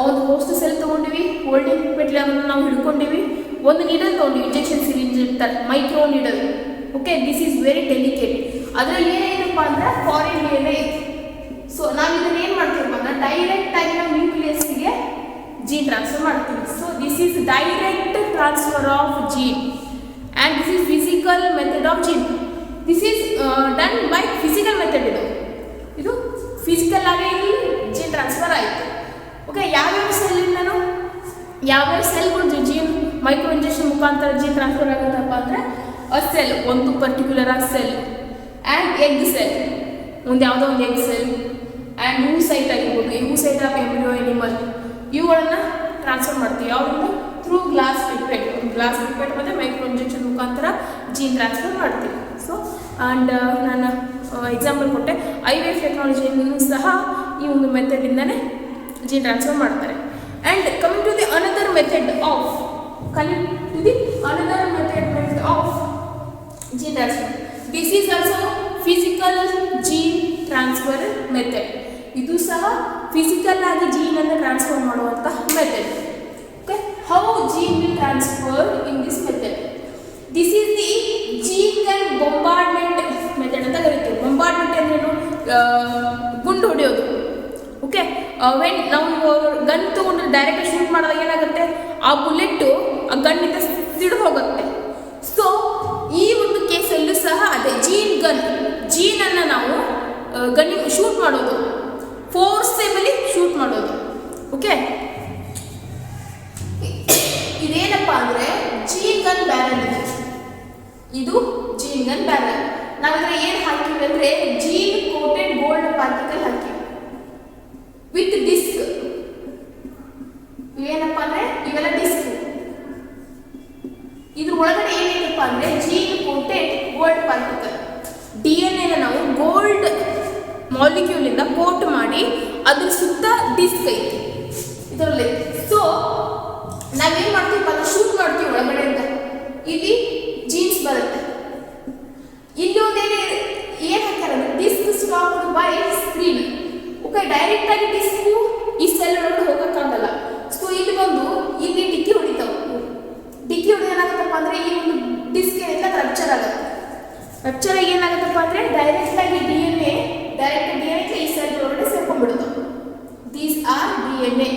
ಒಂದು ಹೋಸ್ಟ್ ಸೆಲ್ ತೊಗೊಂಡಿವಿ, ಹೋಲ್ಡಿಂಗ್ ಪಿಪೆಟ್ಲಿ ಅದನ್ನು ನಾವು ಹಿಡ್ಕೊಂಡಿವಿ, ಒಂದು ನೀಡಲ್ ತೊಗೊಂಡಿವಿ, ಇಂಜೆಕ್ಷನ್ ಸಿರಿಂಜ್ ಇರ್ತಾರೆ, micro needle. Okay, this is very delicate. ಅದರಲ್ಲಿ ಏನಪ್ಪ ಅಂದ್ರೆ ಫಾರಿನ್ DNA ಐತಿ. ಸೊ ನಾವು ಇದನ್ನು ಏನು ಮಾಡ್ತೀವಪ್ಪ ಅಂದ್ರೆ ಡೈರೆಕ್ಟಾಗಿ ನಾವು ನ್ಯೂಕ್ಲಿಯಸ್ಗೆ ಜೀನ್ ಟ್ರಾನ್ಸ್ಫರ್ ಮಾಡ್ತೀವಿ. So this is direct transfer of gene and this is physical method of gene. This is done by physical method. ಇದು ಫಿಸಿಕಲ್ ಆಗಿ ಇಲ್ಲಿ ಜೀನ್ ಟ್ರಾನ್ಸ್ಫರ್ ಆಯಿತು. ಓಕೆ, ಯಾವ್ಯಾವ ಸೆಲ್ಗಳು ಜೀನ್ ಮೈಕ್ರೋ ಇಂಜೆಕ್ಷನ್ ಮುಖಾಂತರ ಜೀನ್ ಟ್ರಾನ್ಸ್ಫರ್ ಆಗುತ್ತಪ್ಪ ಅಂದರೆ ಅ ಸೆಲ್, ಒಂದು ಪರ್ಟಿಕ್ಯುಲರ್ ಆಗಿ ಸೆಲ್, ಆ್ಯಂಡ್ ಎಗ್ ಸೆಲ್, ಒಂದು ಯಾವುದೋ ಒಂದು ಎಗ್ ಸೆಲ್, ಆ್ಯಂಡ್ oocyte ಆಗಿರ್ಬೋದು, oocyte ಆಫ್ ಎಂಬ್ರಿಯೋ ಅನಿಮಲ್, ಇವುಗಳನ್ನು ಟ್ರಾನ್ಸ್ಫರ್ ಮಾಡ್ತೀವಿ. ಯಾವುದು? ಥ್ರೂ ಗ್ಲಾಸ್ ಪಿಪೆಟ್ ಮತ್ತು ಮೈಕ್ರೋ ಇಂಜೆಕ್ಷನ್ ಮುಖಾಂತರ ಜೀನ್ ಟ್ರಾನ್ಸ್ಫರ್ ಮಾಡ್ತೀವಿ. ಸೊ ಆ್ಯಂಡ್ ನಾನು ಎಕ್ಸಾಂಪಲ್ ಕೊಟ್ಟೆ, IVF ಟೆಕ್ನಾಲಜಿಯನ್ನು ಸಹ ಈ ಒಂದು ಮೆಥಡಿಂದನೇ ಜೀನ್ ಟ್ರಾನ್ಸ್ಫರ್ ಮಾಡ್ತಾರೆ. And coming to the another method of gene transfer. This is also physical gene transfer method. ಇದು ಸಹ ಫಿಸಿಕಲ್ ಆಗಿ ಜೀನ್ ಅನ್ನು ಟ್ರಾನ್ಸ್ಫರ್ ಮಾಡುವಂತಹ method. Okay, how gene will transfer in this method? This is the gene gun bombardment method ಅಂತ ಕರಿತೀವಿ. Bombardment ಅಂದ್ರೇನು? ಗುಂಡು ಹೊಡೆಯೋದು. ಓಕೆ, ವೆನ್ ನಾವು ಗನ್ ತೊಗೊಂಡು ಡೈರೆಕ್ಟ್ ಶೂಟ್ ಮಾಡಿದಾಗ ಏನಾಗುತ್ತೆ, ಆ ಬುಲೆಟ್ಟು ಆ ಗನ್ನಿಂದ ಸಿಡಿದು ಹೋಗುತ್ತೆ. ಸೊ ಈ ಒಂದು ಕೇಸಲ್ಲೂ ಸಹ ಅದೇ ಜೀನನ್ನು ನಾವು ಗನ್ನಿಗೆ ಶೂಟ್ ಮಾಡೋದು, ಫೋರ್ಸೇಬಲಿ ಶೂಟ್ ಮಾಡೋದು. ಓಕೆ, ಇದೇನಪ್ಪ ಅಂದರೆ ಜೀನ್ ಗನ್ ಬ್ಯಾರಲ್. ಇದು ಜೀನ್ ಗನ್ ಬ್ಯಾರಲ್. ನಾವಿದ್ರೆ ಏನು ಹಾಕಿವಿ ಅಂದರೆ ಜೀನ್ ಕೋಟೆಡ್ ಗೋಲ್ಡ್ ಪಾರ್ಟಿಕಲ್ ಹಾಕಿವಿ ವಿತ್ ಡಿಸ್ಕ್. ಇವೇನಪ್ಪ ಅಂದರೆ ಇವೆಲ್ಲ ಡಿಸ್ಕ್. ಇದ್ರ ಒಳಗಡೆ ಏನಿದೆಪ್ಪ ಅಂದರೆ gene coated gold particle. DNA ನಾವು ಗೋಲ್ಡ್ ಮಾಲಿಕ್ಯೂಲಿಂದ ಕೋಟ್ ಮಾಡಿ ಅದ್ರ ಸುತ್ತ ಡಿಸ್ಕ್ ಐತಿ ಇದರಲ್ಲಿ. ಸೊ ನಾವೇನು ಮಾಡ್ತೀವಿ, ಅದು ಶೂಟ್ ಮಾಡ್ತೀವಿ ಒಳಗಡೆಯಿಂದ, ಇಲ್ಲಿ ಜೀನ್ಸ್ ಬರುತ್ತೆ. ಇಲ್ಲಿ ಒಂದೇನು ಹಾಕ್ಯಾರ, disc stopped by screen. Okay, okay, direct ಆಗಿ ಡಿಸ್ಕು ಈ ಸೆಲ್ ಒಳಗಡೆ ಹೋಗೋಕ್ಕಾಗಲ್ಲ. ಸೊ ಇಲ್ಲಿ ಬಂದು ಇಲ್ಲಿ ಡಿಕ್ಕಿ ಹೊಡಿತಾವೆ. ಡಿಕ್ಕಿ ಹೊಡೆದು ಏನಾಗುತ್ತಪ್ಪ ಅಂದರೆ ಈ ಒಂದು ಡಿಸ್ಕ್ ಏನಿಲ್ಲ ರಪ್ಚರ್ ಆಗುತ್ತೆ. ರಪ್ಚರ್ ಆಗಿ ಏನಾಗುತ್ತಪ್ಪ ಅಂದರೆ ಡೈರೆಕ್ಟ್ ಆಗಿ ಡಿ ಎನ್ ಎ ಈ ಸೆಲ್ ಒಳಗಡೆ ಸೇರ್ಕೊಂಡ್ಬಿಡುತ್ತೆ. These are DNA.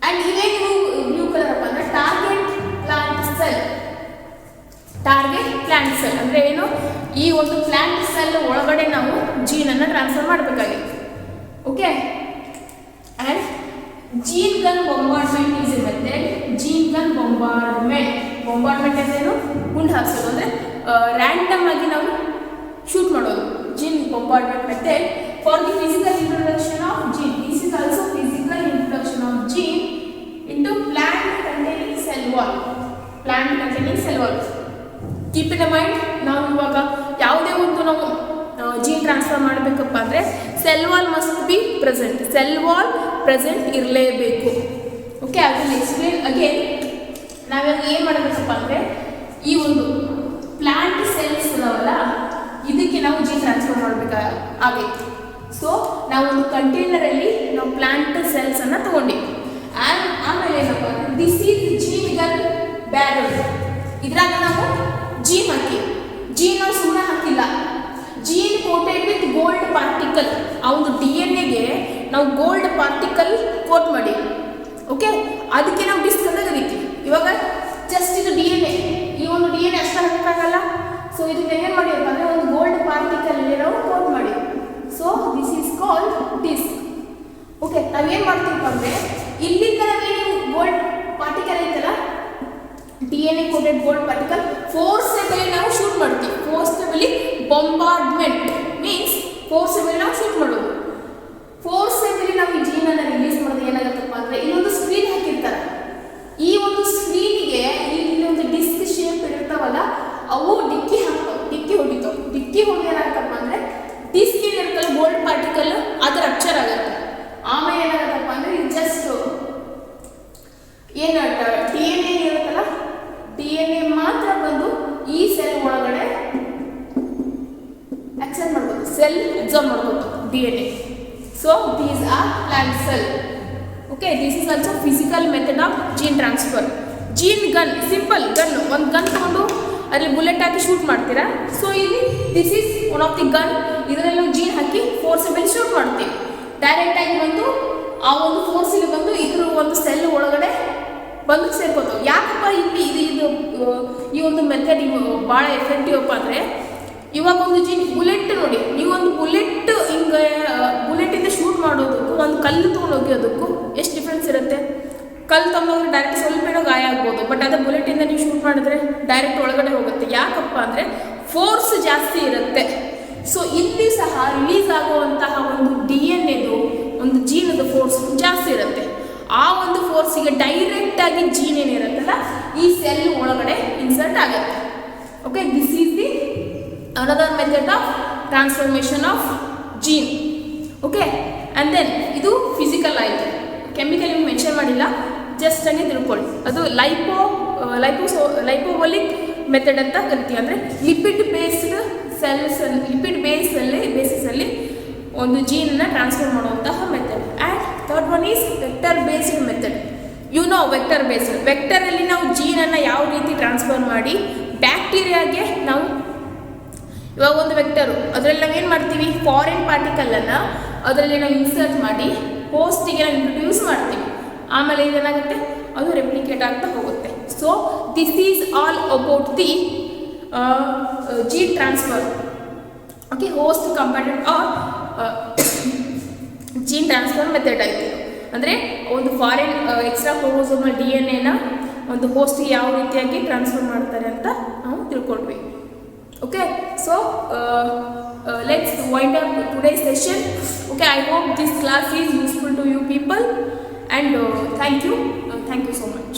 ಆ್ಯಂಡ್ ಇವೇ ನೀವು ಬ್ಲೂ ಕಲರ್ ಅಪ್ಪ ಅಂದರೆ ಟಾರ್ಗೆಟ್ ಪ್ಲಾಂಟ್ ಸೆಲ್ ಅಂದರೆ ಏನು, ಈ ಒಂದು ಪ್ಲಾಂಟ್ ಸೆಲ್ ಒಳಗಡೆ ನಾವು ಜೀನನ್ನು ಟ್ರಾನ್ಸ್ಫರ್ ಮಾಡಬೇಕಾಗಿತ್ತು. Okay, and gene gun bombardment is a method. Gene gun bombardment ಅಂದ್ರೇನು, ಗುಂಡು ಹಾರಿಸೋದು ಅಂದರೆ ರ್ಯಾಂಡಮ್ ಆಗಿ ನಾವು ಶೂಟ್ ಮಾಡೋದು. Gene bombardment method for the physical introduction of gene. This is also physical introduction of gene into plant containing cell wall. Keep in mind, ನಾವು ಇವಾಗ ಯಾವುದೇ ಒಂದು ನಾವು ಜೀನ್ ಟ್ರಾನ್ಸ್ಫರ್ ಮಾಡಬೇಕಪ್ಪ ಅಂದರೆ cell wall must be present ಇರಲೇಬೇಕು. Okay, I will explain again. ನಾವಿವಾಗ ಏನು ಮಾಡಬೇಕಪ್ಪ ಅಂದರೆ ಈ ಒಂದು ಪ್ಲಾಂಟ್ ಸೆಲ್ಸ್ ಇದಾವಲ್ಲ, ಇದಕ್ಕೆ ನಾವು ಜೀನ್ ಟ್ರಾನ್ಸ್ಫರ್ ಮಾಡಬೇಕಾಗೈತಿ. ಸೊ ನಾವು ಒಂದು ಕಂಟೈನರಲ್ಲಿ ನಾವು ಪ್ಲಾಂಟ್ ಸೆಲ್ಸನ್ನು ತೊಗೊಂಡಿವಿ. ಆಮೇಲೆ ಏನಪ್ಪ ಅಂದರೆ this is gene gun barrel. ಇದ್ರಾಗ ನಾವು ಜೀನ್ ಹಾಕಿ, ಜೀನ್ ನಾವು ಸುಮ್ಮನೆ ಹಾಕಿಲ್ಲ, gene coated with gold particle. ಆ ಒಂದು DNA ನಾವು ಗೋಲ್ಡ್ ಪಾರ್ಟಿಕಲ್ ಕೋಟ್ ಮಾಡಿ, ಓಕೆ, ಅದಕ್ಕೆ ನಾವು ಡಿಸ್ಕ್ ಅಂತ ಕರಿತೀವಿ. ಇವಾಗ ಜಸ್ಟ್ ಇದು DNA, ಈ ಒಂದು DNA ಅಷ್ಟು ಹಾಕೋಕ್ಕಾಗಲ್ಲ. ಸೊ ಇದನ್ನ ಏನು ಮಾಡಿರಪ್ಪ ಅಂದರೆ ಒಂದು ಗೋಲ್ಡ್ ಪಾರ್ಟಿಕಲ್ ನಾವು ಕೋಟ್ ಮಾಡಿ. So this is called disc. Okay, ನಾವೇನು ಮಾಡ್ತೀವಪ್ಪ ಅಂದರೆ ಇಲ್ಲಿಂದ ನಾವೇನು ಗೋಲ್ಡ್ ಪಾರ್ಟಿಕಲ್ ಐತಲ್ಲ, DNA coated gold particle forcibly ನಾವು ಶೂಟ್ ಮಾಡ್ತೀವಿ. ಫೋರ್ಸೆಬಲಿ ಬೊಂಬಾರ್ಡ್ಮೆಂಟ್ ಮೀನ್ಸ್ ಫೋರ್ಸೆಬಲಿ ನಾವು ಶೂಟ್ ಮಾಡೋದು. ಫೋರ್ಸೆಬಲಿ ನಾವು ಈ ಜೀನನ್ನು ರಿಲೀಸ್ ಮಾಡೋದು ಏನಾಗುತ್ತಪ್ಪ ಅಂದರೆ ಇಲ್ಲೊಂದು ಸ್ಕ್ರೀನ್ ಹಾಕಿರ್ತಾರೆ. ಈ ಒಂದು ಸ್ಕ್ರೀನಿಗೆ ಇಲ್ಲಿ ಒಂದು ಡಿಸ್ಕ್ ಶೇಪ್ ಇರ್ತಾವಲ್ಲ, ಅವು ಡಿಕ್ಕಿ ಹೊಡಿತಾವೆ. ಡಿಕ್ಕಿ ಹೊಡೆದು ಏನಾಗುತ್ತಪ್ಪ ಅಂದರೆ ಡಿಸ್ಕ್ ಏನಿರುತ್ತಲ್ಲ ಗೋಲ್ಡ್ ಪಾರ್ಟಿಕಲ್ ಅದು ರಪ್ಚರ್ ಆಗುತ್ತೆ. ಆಮೇಲೆ ಏನಾಗುತ್ತಪ್ಪ ಅಂದರೆ ಇದು ಜಸ್ಟ್ ಏನು DNA ಇರುತ್ತಲ್ಲ, DNA ಮಾತ್ರ ಬಂದು ಈ ಸೆಲ್ ಒಳಗಡೆ ಆಕ್ಸೆಪ್ಟ್ ಮಾಡ್ಬೋದು, ಸೆಲ್ ಅಬ್ಸರ್ವ್ ಮಾಡ್ಬೋದು DNA. So these are plant cell. Okay, this is also physical method of gene transfer. Gene gun, simple gun, ಒಂದು ಗನ್ ತೊಗೊಂಡು ಅದರಲ್ಲಿ ಬುಲೆಟ್ ಹಾಕಿ ಶೂಟ್ ಮಾಡ್ತೀರಾ. ಸೊ ಇಲ್ಲಿ this is one of the gun. ಇದರಲ್ಲಿ ನಾವು gene ಹಾಕಿ forcibly shoot ಮಾಡ್ತೀವಿ. ಡೈರೆಕ್ಟಾಗಿ ಬಂದು ಆ ಒಂದು ಫೋರ್ಸಲ್ಲಿ ಬಂದು ಇದ್ರ ಒಂದು ಸೆಲ್ ಒಳಗಡೆ ಬಂದು ಸೇರ್ಕೋತಾವೆ. ಯಾಕಪ್ಪ ಇಲ್ಲಿ ಇದು ಈ ಒಂದು ಮೆಥಡ್ ಭಾಳ ಎಫೆಕ್ಟಿವ್ ಅಪ್ಪ ಅಂದರೆ ಇವಾಗ ಒಂದು ಜೀನ್ ಬುಲೆಟ್ ನೋಡಿ, ನೀವು ಒಂದು ಬುಲೆಟ್ ಹಿಂಗೆ ಬುಲೆಟಿಂದ ಶೂಟ್ ಮಾಡೋದಕ್ಕೂ ಒಂದು ಕಲ್ಲು ತೊಗೊಂಡು ಹೋಗೋದಕ್ಕೂ ಎಷ್ಟು ಡಿಫ್ರೆನ್ಸ್ ಇರುತ್ತೆ. ಕಲ್ಲು ತೊಗೊಂಡೋದ್ರೆ ಡೈರೆಕ್ಟ್ ಸ್ವಲ್ಪ ಏನೋ ಗಾಯ ಆಗ್ಬೋದು, ಬಟ್ ಅದೇ ಬುಲೆಟಿಂದ ನೀವು ಶೂಟ್ ಮಾಡಿದ್ರೆ ಡೈರೆಕ್ಟ್ ಒಳಗಡೆ ಹೋಗುತ್ತೆ. ಯಾಕಪ್ಪ ಅಂದರೆ ಫೋರ್ಸ್ ಜಾಸ್ತಿ ಇರುತ್ತೆ. ಸೊ ಇಲ್ಲಿ ಸಹ ರಿಲೀಸ್ ಆಗುವಂತಹ ಒಂದು DNA ಒಂದು ಜೀನದ ಫೋರ್ಸ್ ಜಾಸ್ತಿ ಇರುತ್ತೆ. ಆ ಒಂದು ಫೋರ್ಸಿಗೆ ಡೈರೆಕ್ಟಾಗಿ ಜೀನ್ ಏನಿರುತ್ತಲ್ಲ ಈ ಸೆಲ್ ಒಳಗಡೆ ಇನ್ಸರ್ಟ್ ಆಗುತ್ತೆ. Okay, this is the another method of transformation of gene. Okay, and then ಇದು ಫಿಸಿಕಲ್ ಆಯಿತು. ಕೆಮಿಕಲ್ ನೀವು ಮೆನ್ಷನ್ ಮಾಡಿಲ್ಲ, ಜಸ್ಟ್ ಹಂಗೆ ತಿಳ್ಕೊಳ್ಳಿ. ಅದು ಲೈಪೋಬಲಿಕ್ ಮೆಥಡ್ ಅಂತ ಕರಿತೀವಿ. ಅಂದರೆ ಲಿಪಿಡ್ ಬೇಸಿಸಲ್ಲಿ ಒಂದು ಜೀನನ್ನು ಟ್ರಾನ್ಸ್ಫರ್ ಮಾಡುವಂತಹ method. And third one is vector based method. ವೆಕ್ಟರಲ್ಲಿ ನಾವು ಜೀನನ್ನು ಯಾವ ರೀತಿ ಟ್ರಾನ್ಸ್ಫರ್ ಮಾಡಿ ಬ್ಯಾಕ್ಟೀರಿಯಾಗೆ ನಾವು ಇವಾಗ ಒಂದು ವೆಕ್ಟರು ಅದರಲ್ಲಿ ನಾವೇನು ಮಾಡ್ತೀವಿ, ಫಾರಿನ್ ಪಾರ್ಟಿಕಲನ್ನು ಅದರಲ್ಲಿ ನಾವು ಇನ್ಸರ್ಟ್ ಮಾಡಿ ಹೋಸ್ಟಿಗೆ ನಾವು ಇಂಟ್ರೊಡ್ಯೂಸ್ ಮಾಡ್ತೀವಿ. ಆಮೇಲೆ ಏನಾಗುತ್ತೆ, ಅದು ರೆಪ್ಲಿಕೇಟ್ ಆಗ್ತಾ ಹೋಗುತ್ತೆ. So this is all about the gene transfer. Okay, host compartment or gene transfer method ಆಯಿತು. ಅಂದರೆ ಒಂದು ಫಾರಿನ್ ಎಕ್ಸ್ಟ್ರಾ ಕ್ರೋಮೋಸೋಮಲ್ DNA ಒಂದು ಹೋಸ್ಟಿಗೆ ಯಾವ ರೀತಿಯಾಗಿ ಟ್ರಾನ್ಸ್ಫರ್ ಮಾಡ್ತಾರೆ ಅಂತ ನಾವು ತಿಳ್ಕೊಂಡ್ವಿ. Okay, so let's wind up today's session. Okay, I hope this class is useful to you people, and thank you so much.